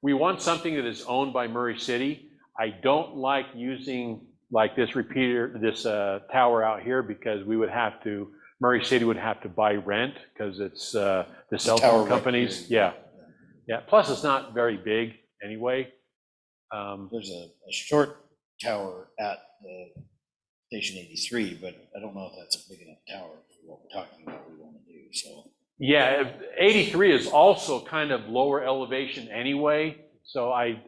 We want something that is owned by Murray City. I don't like using like this repeater, this tower out here, because we would have to, Murray City would have to buy rent because it's the cell phone companies. Yeah. Plus it's not very big anyway. There's a short tower at the Station 83, but I don't know if that's a big enough tower for what we're talking about we want to do, so. Yeah, 83 is also kind of lower elevation anyway. So I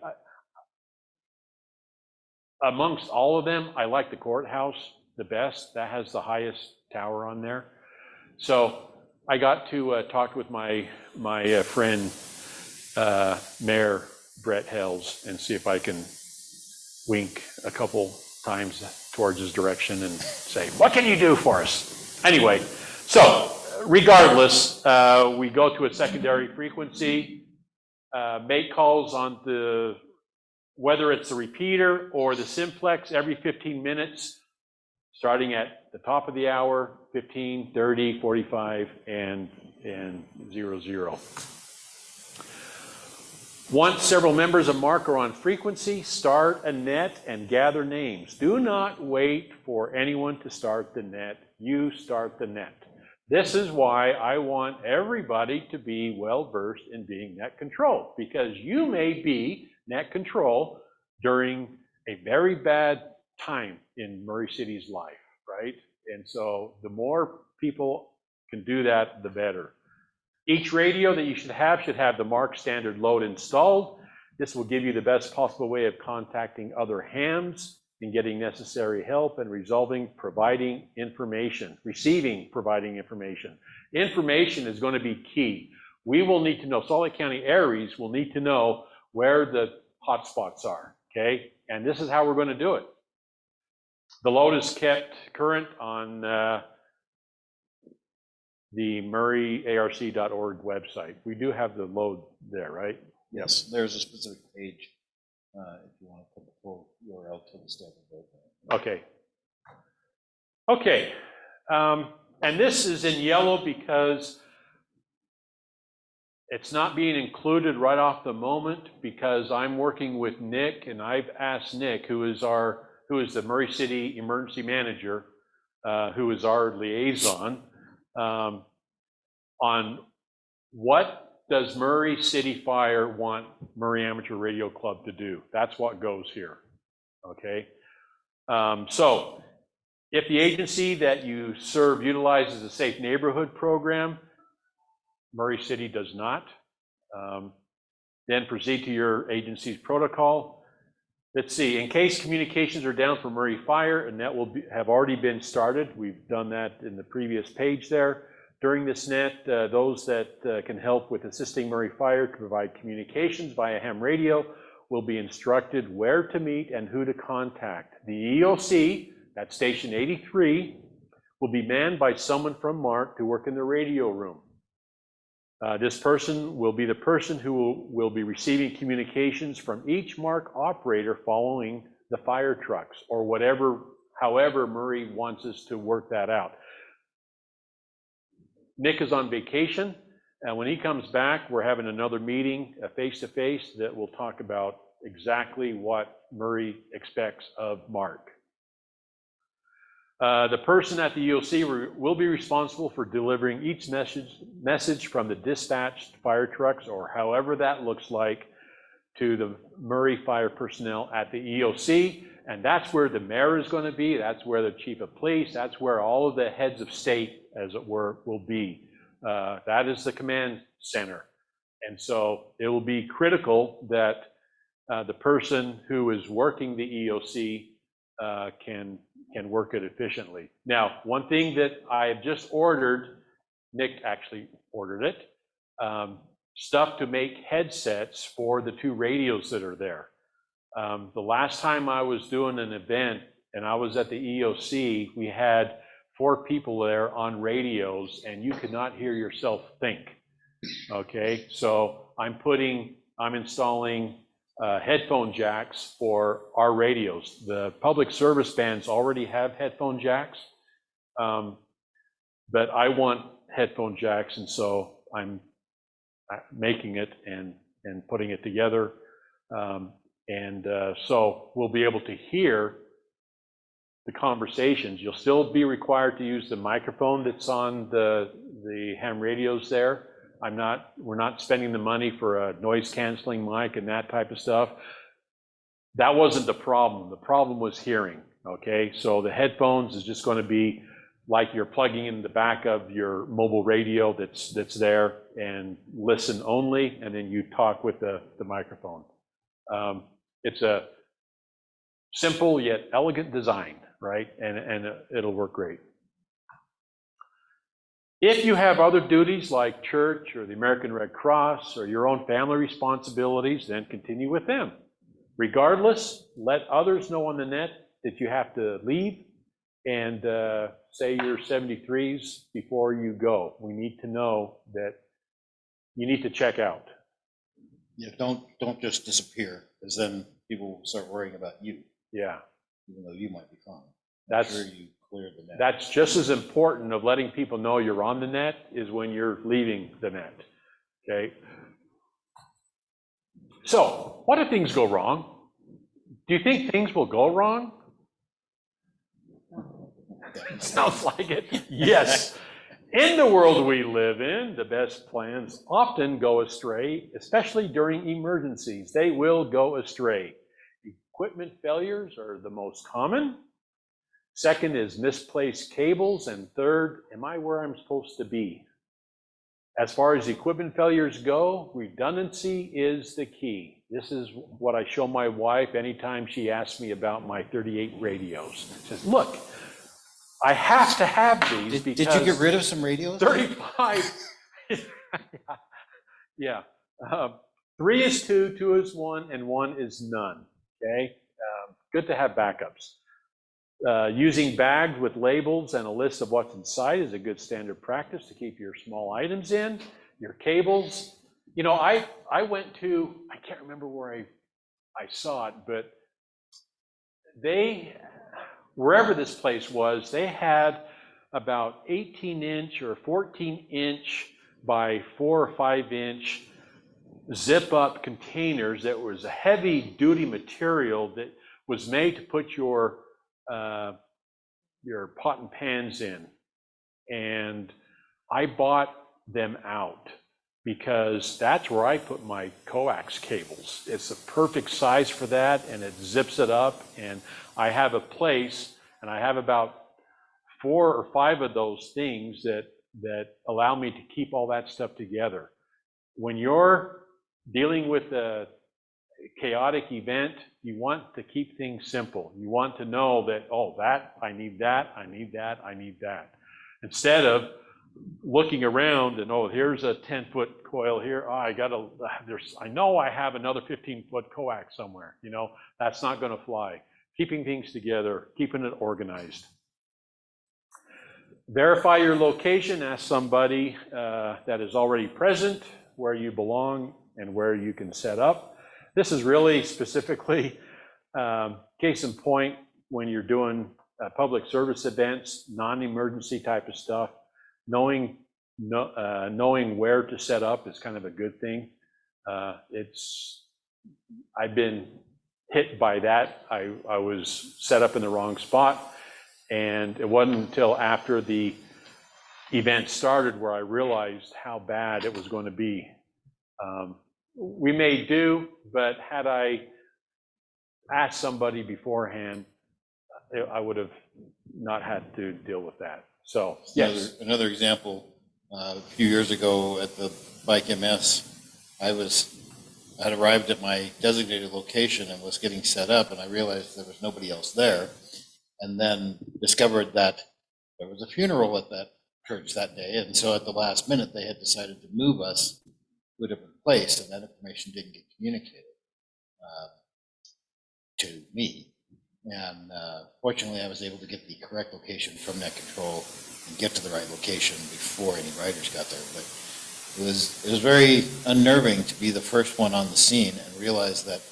amongst all of them, I like the courthouse the best. That has the highest tower on there. So I got to talk with my friend, Mayor Brett Hells, and see if I can wink a couple times towards his direction and say, what can you do for us? Anyway, so regardless, we go to a secondary frequency, make calls on the, whether it's the repeater or the simplex every 15 minutes, starting at the top of the hour, 15, 30, 45, and 00. Once several members of MARC are on frequency, start a net and gather names. Do not wait for anyone to start the net. You start the net. This is why I want everybody to be well-versed in being net control, because you may be net control during a very bad time in Murray City's life, right? And so the more people can do that, the better. Each radio that you should have the MARC standard load installed. This will give you the best possible way of contacting other hams and getting necessary help and providing information. Information is going to be key. We will need to know, Salt Lake County ARES will need to know where the hotspots are, okay? And this is how we're going to do it. The load is kept current on the murrayarc.org website. We do have the load there, right? Yes, there's a specific page if you want to put the full URL to the standard load. Okay. Okay. And this is in yellow because it's not being included right off the moment, because I'm working with Nick, and I've asked Nick, who is the Murray City Emergency Manager, who is our liaison, on what does Murray City Fire want Murray Amateur Radio Club to do. That's what goes here, okay? So if the agency that you serve utilizes a safe neighborhood program, Murray City does not, then proceed to your agency's protocol. Let's see, in case communications are down for Murray Fire, and that will have already been started. We've done that in the previous page there. During this net, those that can help with assisting Murray Fire to provide communications via ham radio will be instructed where to meet and who to contact. The EOC, that's station 83, will be manned by someone from MARC to work in the radio room. This person will be the person who will be receiving communications from each MARC operator following the fire trucks, or however Murray wants us to work that out. Nick is on vacation, and when he comes back, we're having another meeting, face-to-face, that will talk about exactly what Murray expects of MARC. The person at the EOC will be responsible for delivering each message from the dispatched fire trucks, or however that looks like, to the Murray Fire personnel at the EOC. And that's where the mayor is going to be. That's where the chief of police, that's where all of the heads of state, as it were, will be. That is the command center. And so it will be critical that the person who is working the EOC can work it efficiently. Now, one thing that I have just ordered, Nick actually ordered it, stuff to make headsets for the two radios that are there. The last time I was doing an event and I was at the EOC, we had 4 people there on radios, and you could not hear yourself think. Okay, so I'm installing headphone jacks for our radios. The public service bands already have headphone jacks, but I want headphone jacks, and so I'm making it and putting it together. So we'll be able to hear the conversations. You'll still be required to use the microphone that's on the ham radios there. We're not spending the money for a noise canceling mic and that type of stuff. That wasn't the problem. The problem was hearing, okay? So the headphones is just going to be like you're plugging in the back of your mobile radio that's there, and listen only, and then you talk with the microphone. It's a simple yet elegant design, right? And it'll work great. If you have other duties like church or the American Red Cross or your own family responsibilities, then continue with them. Regardless, let others know on the net that you have to leave, and say your 73s before you go. We need to know that you need to check out. Yeah, don't just disappear, because then people will start worrying about you, Yeah, even though you might be fine. that's Sure you cleared the net. that's just as important of letting people know you're on the net is when you're leaving the net. Okay. So, what if things go wrong? Do you think things will go wrong? Sounds like it. Yes. In the world we live in, the best plans often go astray, especially during emergencies. They will go astray. Equipment failures are the most common. Second is misplaced cables. And third, am I where I'm supposed to be? As far as equipment failures go, redundancy is the key. This is what I show my wife anytime she asks me about my 38 radios. She says, look, I have to have these because... Did you get rid of some radios? 35. Yeah. 3 is 2, 2 is 1, and 1 is none. Okay? Good to have backups. Using bags with labels and a list of what's inside is a good standard practice to keep your small items in. Your cables. You know, I went to, I can't remember where I saw it, but wherever this place was, they had about 18-inch or 14-inch by 4 or 5-inch zip-up containers that was a heavy-duty material that was made to put your pot and pans in. And I bought them out because that's where I put my coax cables. It's a perfect size for that, and it zips it up, and I have a place, and I have about 4 or 5 of those things that allow me to keep all that stuff together. When you're dealing with a chaotic event, you want to keep things simple. You want to know that, oh, I need that, I need that, I need that. Instead of looking around and, oh, here's a 10-foot coil here. Oh, I know I have another 15-foot coax somewhere. You know, that's not going to fly. Keeping things together, keeping it organized. Verify your location. Ask somebody that is already present where you belong and where you can set up. This is really specifically, case in point, when you're doing public service events, non-emergency type of stuff. Knowing where to set up is kind of a good thing. I've been hit by that. I was set up in the wrong spot, and it wasn't until after the event started where I realized how bad it was going to be. We may do, but had I asked somebody beforehand, I would have not had to deal with that. So, yes. Another example, a few years ago at the Bike MS, I had arrived at my designated location and was getting set up, and I realized there was nobody else there, and then discovered that there was a funeral at that church that day, and so at the last minute they had decided to move us to a different place, and that information didn't get communicated to me. And fortunately, I was able to get the correct location from net control and get to the right location before any riders got there. But it was very unnerving to be the first one on the scene and realize that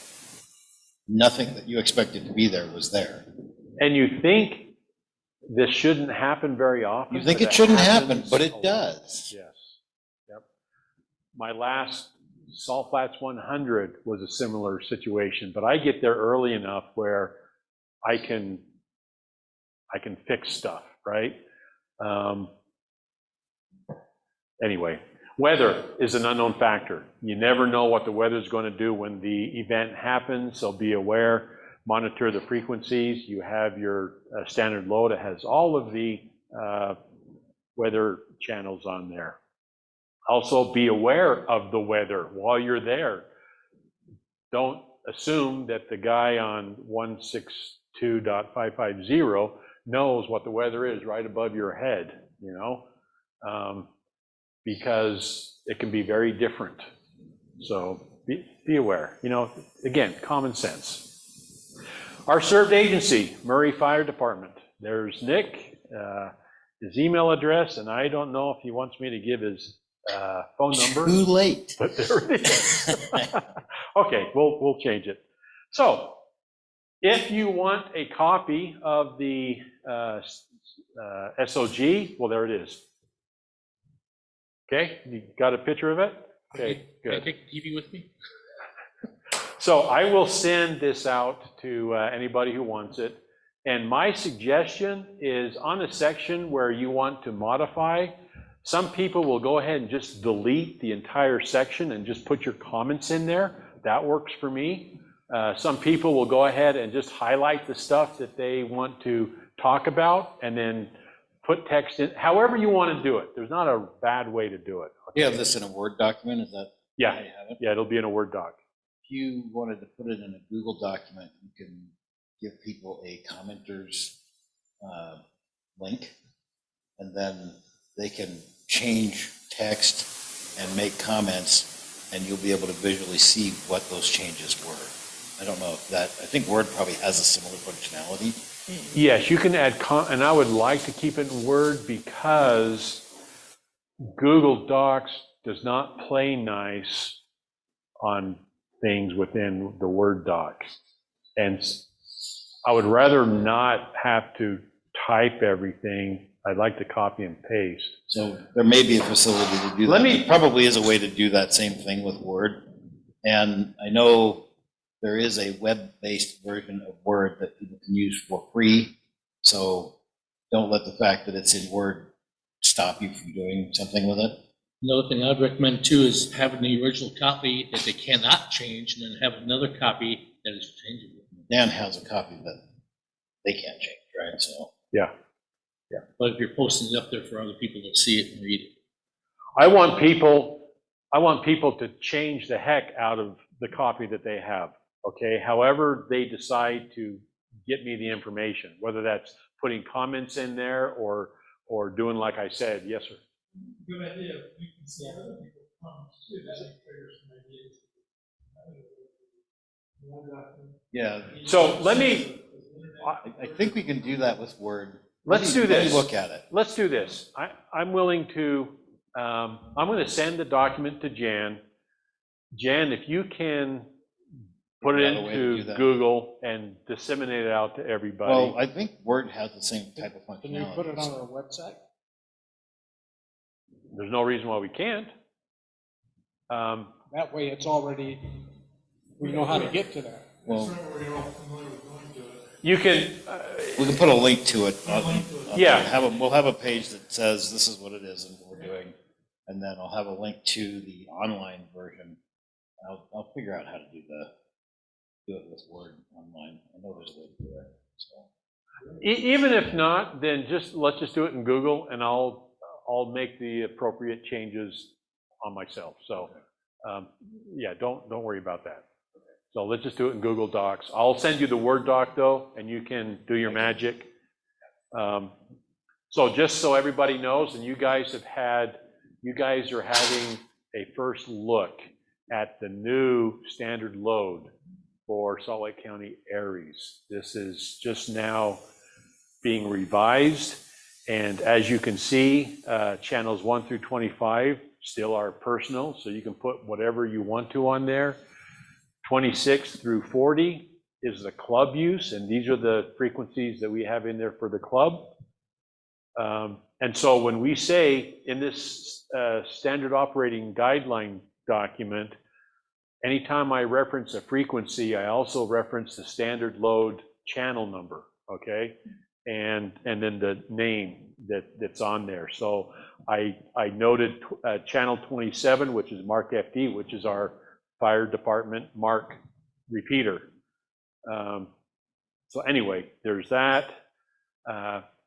nothing that you expected to be there was there. And you think this shouldn't happen very often? You think it shouldn't happen, but it a lot. does. Yes. Yep. My last Salt Flats 100 was a similar situation, but I get there early enough where I can fix stuff, right? Anyway, weather is an unknown factor. You never know what the weather is going to do when the event happens, so be aware. Monitor the frequencies. You have your standard load. It has all of the weather channels on there. Also, be aware of the weather while you're there. Don't assume that the guy on 162 2.550 knows what the weather is right above your head, you know? Because it can be very different. So be aware, you know, again, common sense. Our served agency, Murray Fire Department. There's Nick, his email address, and I don't know if he wants me to give his phone number. Too late. But there it is. Okay, we'll change it. So, if you want a copy of the SOG, well, there it is. Okay, you got a picture of it? Okay, Can I good. take the TV with me? So I will send this out to anybody who wants it. And my suggestion is on the section where you want to modify, some people will go ahead and just delete the entire section and just put your comments in there. That works for me. Some people will go ahead and just highlight the stuff that they want to talk about and then put text in, however you want to do it. There's not a bad way to do it. You have this in a Word document, is that how Yeah, you have it? yeah, it'll be in a Word doc. If you wanted to put it in a Google document, you can give people a commenters link, and then they can change text and make comments, and you'll be able to visually see what those changes were. I don't know if that, I think Word probably has a similar functionality. Yes, you can add, and I would like to keep it in Word because Google Docs does not play nice on things within the Word doc. And I would rather not have to type everything. I'd like to copy and paste. So there may be a facility to do that. There probably is a way to do that same thing with Word. And I know there is a web-based version of Word that people can use for free. So don't let the fact that it's in Word stop you from doing something with it. Another thing I'd recommend too is having the original copy that they cannot change, and then have another copy that is changeable. Dan has a copy that they can't change, right? So Yeah. But if you're posting it up there for other people to see it and read it. I want people to change the heck out of the copy that they have, okay? However they decide to get me the information, whether that's putting comments in there or doing like I said. Yes, sir. Good idea. You can see other people's comments too, that triggers some ideas. yeah, So let me, I think we can do that with Word. let's do Let me this. look at it. Let's do this. I'm willing to, I'm going to send the document to Jan. Jan, if you can put it Figure out a way to do into that. Google and disseminate it out to everybody. Well, I think Word has the same type of functionality. Can you put it on our website? There's no reason why we can't. That way it's already, we know how to get to that. Well, You can, we can put a link to it. Yeah. We'll have a page that says this is what it is and what we're doing. And then I'll have a link to the online version. I'll figure out how to do it with Word online. I know there's a way to do it, so. even if not, then let's just do it in Google and I'll make the appropriate changes on myself. So, yeah, don't worry about that. So let's just do it in Google Docs. I'll send you the Word doc though, and you can do your magic. So just so everybody knows, and you guys are having a first look at the new standard load for Salt Lake County ARES. This is just now being revised. And as you can see, channels 1 through 25 still are personal, so you can put whatever you want to on there. 26 through 40 is the club use, and these are the frequencies that we have in there for the club. And so when we say in this standard operating guideline document, anytime I reference a frequency, I also reference the standard load channel number, okay? And then the name that's on there. So I noted channel 27, which is MARC FD, which is our fire department MARC repeater. So anyway, there's that.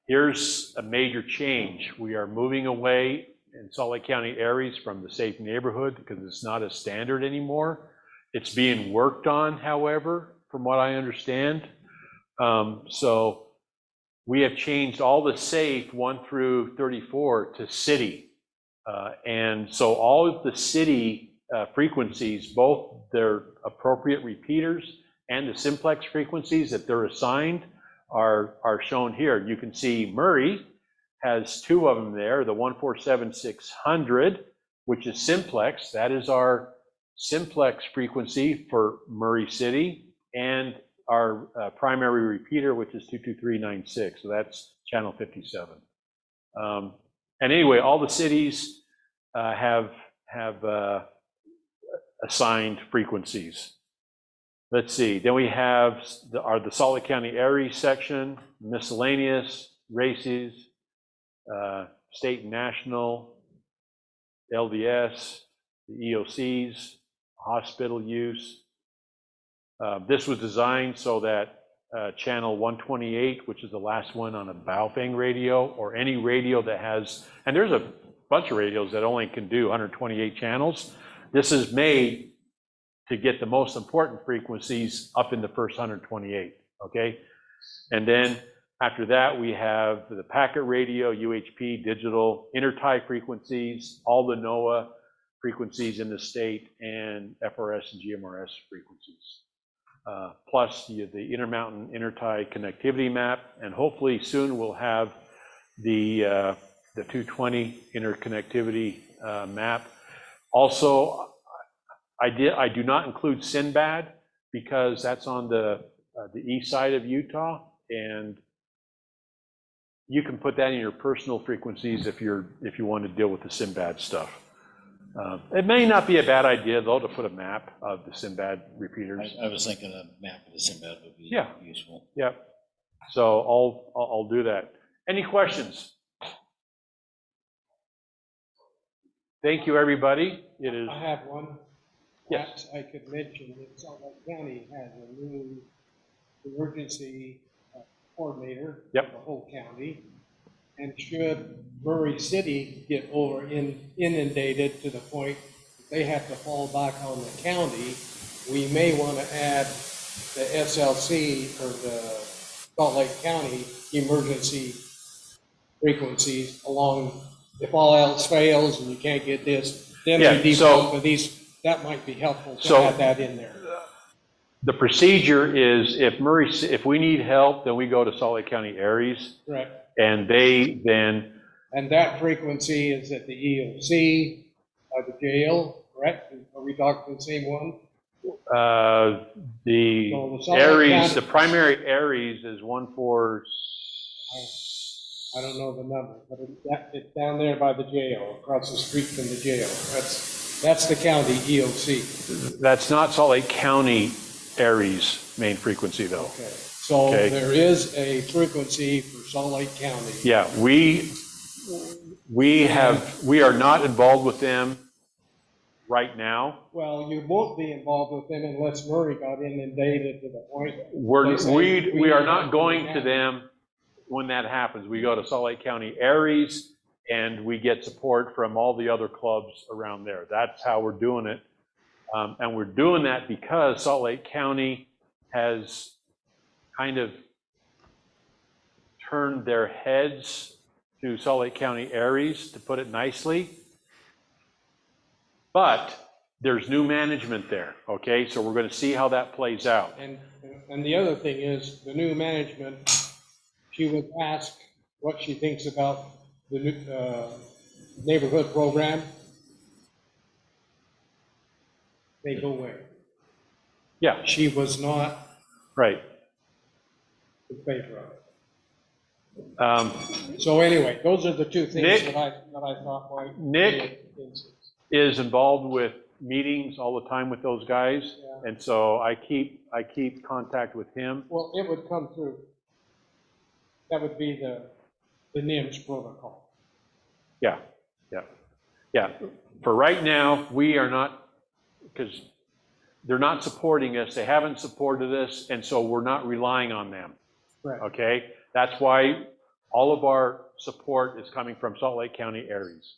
Here's a major change. We are moving away in Salt Lake County ARES from the safe neighborhood because it's not a standard anymore. It's being worked on, however, from what I understand. So we have changed all the safe 1 through 34 to city. And so all of the city frequencies, both their appropriate repeaters and the simplex frequencies that they're assigned are shown here. You can see Murray has 2 of them there, the 147,600, which is simplex. That is our simplex frequency for Murray City, and our primary repeater, which is 22396. So that's channel 57. And anyway, all the cities have assigned frequencies. Let's see. Then we have the Salt Lake County Aries section, miscellaneous, races, state and national, LDS, the EOCs, hospital use. This was designed so that channel 128, which is the last one on a Baofeng radio, or any radio that has, and there's a bunch of radios that only can do 128 channels. This is made to get the most important frequencies up in the first 128, okay? And then after that, we have the packet radio, UHP, digital, intertie frequencies, all the NOAA frequencies in the state, and FRS and GMRS frequencies. Plus the Intermountain Intertie connectivity map, and hopefully soon we'll have the 220 interconnectivity map. Also, I do not include Sinbad because that's on the east side of Utah, and you can put that in your personal frequencies if you want to deal with the Sinbad stuff. It may not be a bad idea though to put a map of the Sinbad repeaters. I was thinking a map of the Sinbad would be useful. Yeah. So I'll do that. Any questions? Thank you, everybody. It is. I have one. Yes. Perhaps I could mention that Salt Lake County has a new emergency coordinator. Yep. For the whole county. And should Murray City get inundated to the point that they have to fall back on the county, we may want to add the SLC or the Salt Lake County emergency frequencies along. If all else fails and you can't get this, then we default for these. That might be helpful to add that in there. The procedure is if we need help, then we go to Salt Lake County Aries. Correct. And they then. And that frequency is at the EOC, the jail, correct? Are we talking the same one? The Aries, the primary Aries is 14. I don't know the number, but it's down there by the jail, across the street from the jail. That's the county EOC. That's not Salt Lake County Aries main frequency though. Okay. So there is a frequency for Salt Lake County. Yeah, we are not involved with them right now. Well, you won't be involved with them unless Murray got inundated to the point. We are not going to them when that happens. We go to Salt Lake County Aries and we get support from all the other clubs around there. That's how we're doing it. And we're doing that because Salt Lake County has kind of turned their heads to Salt Lake County Aries, to put it nicely. But there's new management there, okay? So we're going to see how that plays out. And the other thing is, the new management, she was asked what she thinks about the new neighborhood program. They go where? Yeah. She was not right in favor of it. So anyway, those are the two things that I thought might. Nick is involved with meetings all the time with those guys, and so I keep contact with him. Well, it would come through. That would be the NIMS protocol. Yeah. For right now, we are not, because they're not supporting us. They haven't supported us, and so we're not relying on them. Right. Okay, that's why all of our support is coming from Salt Lake County Aries.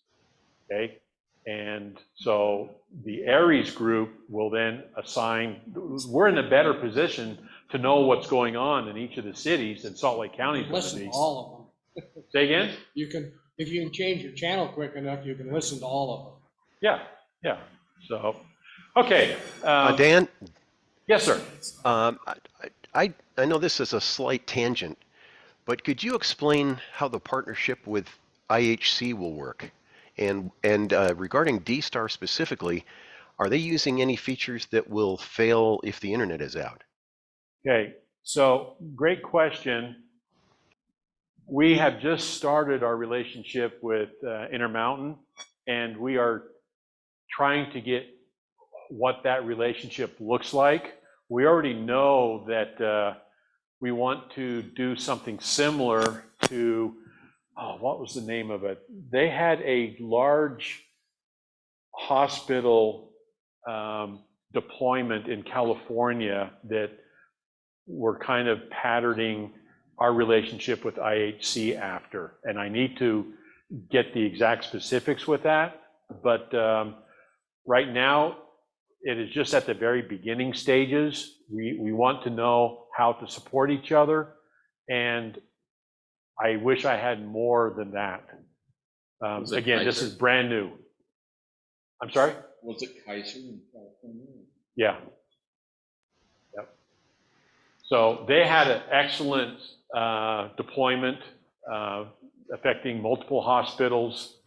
Okay, and so the Aries group will then assign. We're in a better position to know what's going on in each of the cities, and Salt Lake County is going to Listen to be. all of them. Say again? You can, if you can change your channel quick enough, you can listen to all of them. Yeah, yeah. So, okay. Dan, Yes, sir. I know this is a slight tangent, but could you explain how the partnership with IHC will work? And regarding D-Star specifically, are they using any features that will fail if the internet is out? Okay, so great question. We have just started our relationship with Intermountain, and we are trying to get what that relationship looks like. We already know that we want to do something similar to, oh, what was the name of it? They had a large hospital deployment in California that we're kind of patterning our relationship with IHC after. And I need to get the exact specifics with that. But right now, it is just at the very beginning stages. We want to know how to support each other. And I wish I had more than that. Was it Again, this Kaiser? is brand new. I'm sorry? Was it Kaiser in California? Yeah. Yep. So they had an excellent deployment affecting multiple hospitals,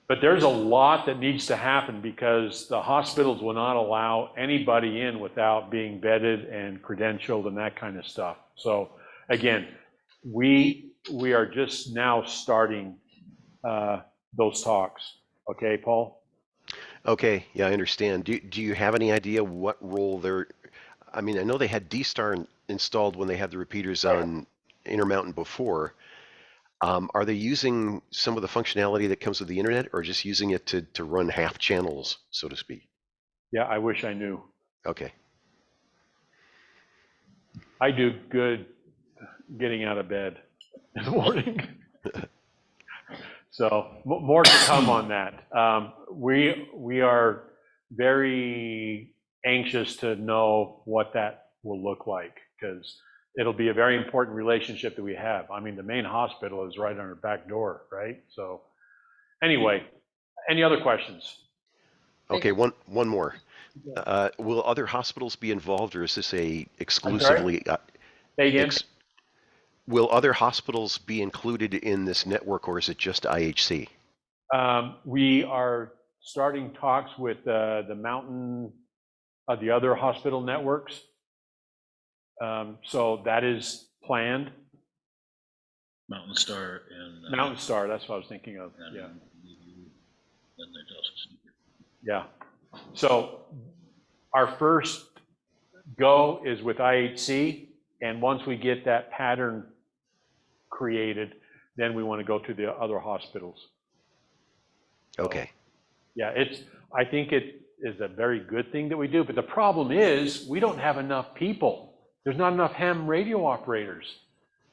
but there's a lot that needs to happen because the hospitals will not allow anybody in without being vetted and credentialed and that kind of stuff. So again, we are just now starting those talks. Okay, Paul? Okay, yeah, I understand. Do you have any idea what role they're, I mean, I know they had D-Star installed when they had the repeaters on Intermountain before. Are they using some of the functionality that comes with the internet, or just using it to run half channels, so to speak? Yeah, I wish I knew. Okay. I do good getting out of bed in the morning. So more to come on that. We are very anxious to know what that will look like, because it'll be a very important relationship that we have. I mean, the main hospital is right on our back door, right? So anyway, any other questions? Okay, one more. Will other hospitals be involved, or is this a I'm sorry? exclusively? Say again? Will other hospitals be included in this network, or is it just IHC? We are starting talks with the Mountain, the other hospital networks. So that is planned. Mountain Star and. Mountain Star, that's what I was thinking of, and yeah. then there's also- Yeah. So our first go is with IHC, and once we get that pattern created, then we want to go to the other hospitals. Okay. Yeah, I think it is a very good thing that we do, but the problem is we don't have enough people. There's not enough ham radio operators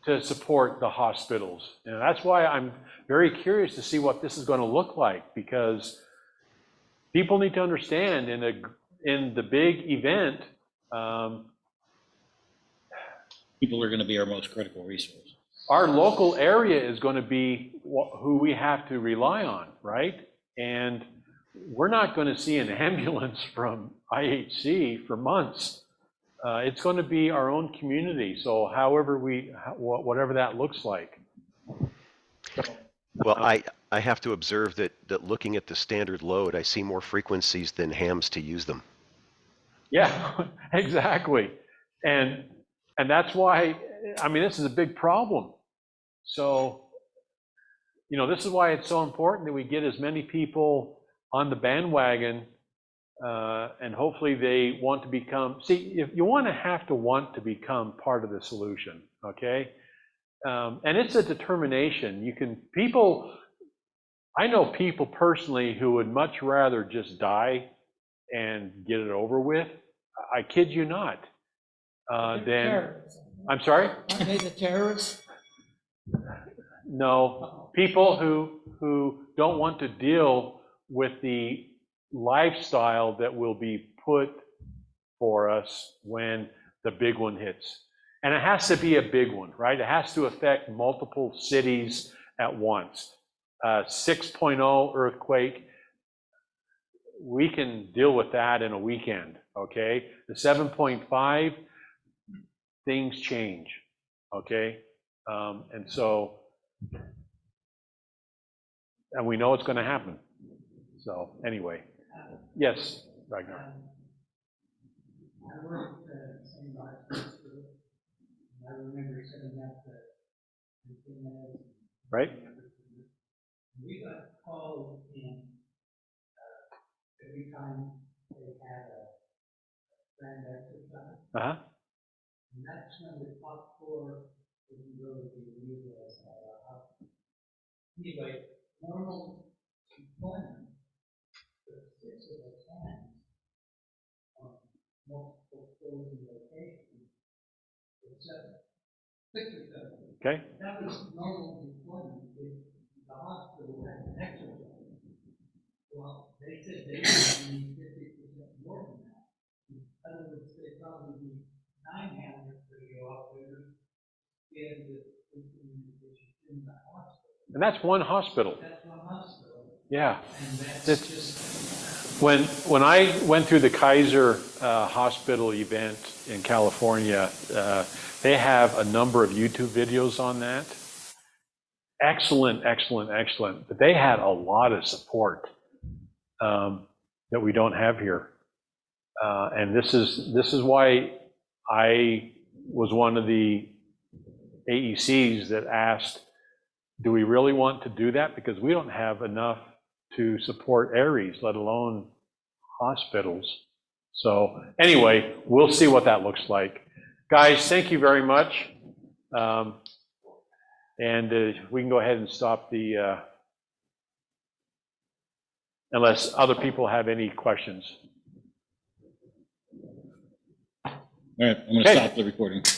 to support the hospitals. And that's why I'm very curious to see what this is going to look like, because people need to understand in the big event, People are going to be our most critical resource. our local area is going to be who we have to rely on, right? And we're not going to see an ambulance from IHC for months. It's going to be our own community. So however whatever that looks like. Well, I have to observe that looking at the standard load, I see more frequencies than hams to use them. Yeah, exactly. And that's why, I mean, this is a big problem. So, this is why it's so important that we get as many people on the bandwagon, and hopefully they want to become, if you want to become part of the solution, okay? And it's a determination. I know people personally who would much rather just die and get it over with. I kid you not. I'm sorry? Aren't they the terrorists? No, people who don't want to deal with the lifestyle that will be put for us when the big one hits. And it has to be a big one, right? It has to affect multiple cities at once. 6.0 earthquake, we can deal with that in a weekend, okay? The 7.5, things change, okay? And so, and we know it's going to happen. So anyway, yes, Ragnar. I worked at the same hospital. I remember setting up the antennas. Right? We got called in every time they had a grand exercise. Uh-huh. And that's when the top four didn't really be utilized at our hospital. Anyway, normal employment, the 6 of us hands on multiple floors and locations, except 6 or 7. Okay. That was normal employment. If the hospital had an exercise, well, they said they would need 50% more than that. In other words, they probably need 9 hands radio operators in the hospital. And that's one hospital. That's one hospital. Yeah. And that's It's- just. When I went through the Kaiser hospital event in California, they have a number of YouTube videos on that. Excellent, excellent, excellent. But they had a lot of support that we don't have here. And this is why I was one of the AECs that asked, do we really want to do that? Because we don't have enough to support ARES, let alone hospitals. So anyway, we'll see what that looks like. Guys, thank you very much. And we can go ahead and stop the, unless other people have any questions. All right, I'm going Okay. to stop the recording.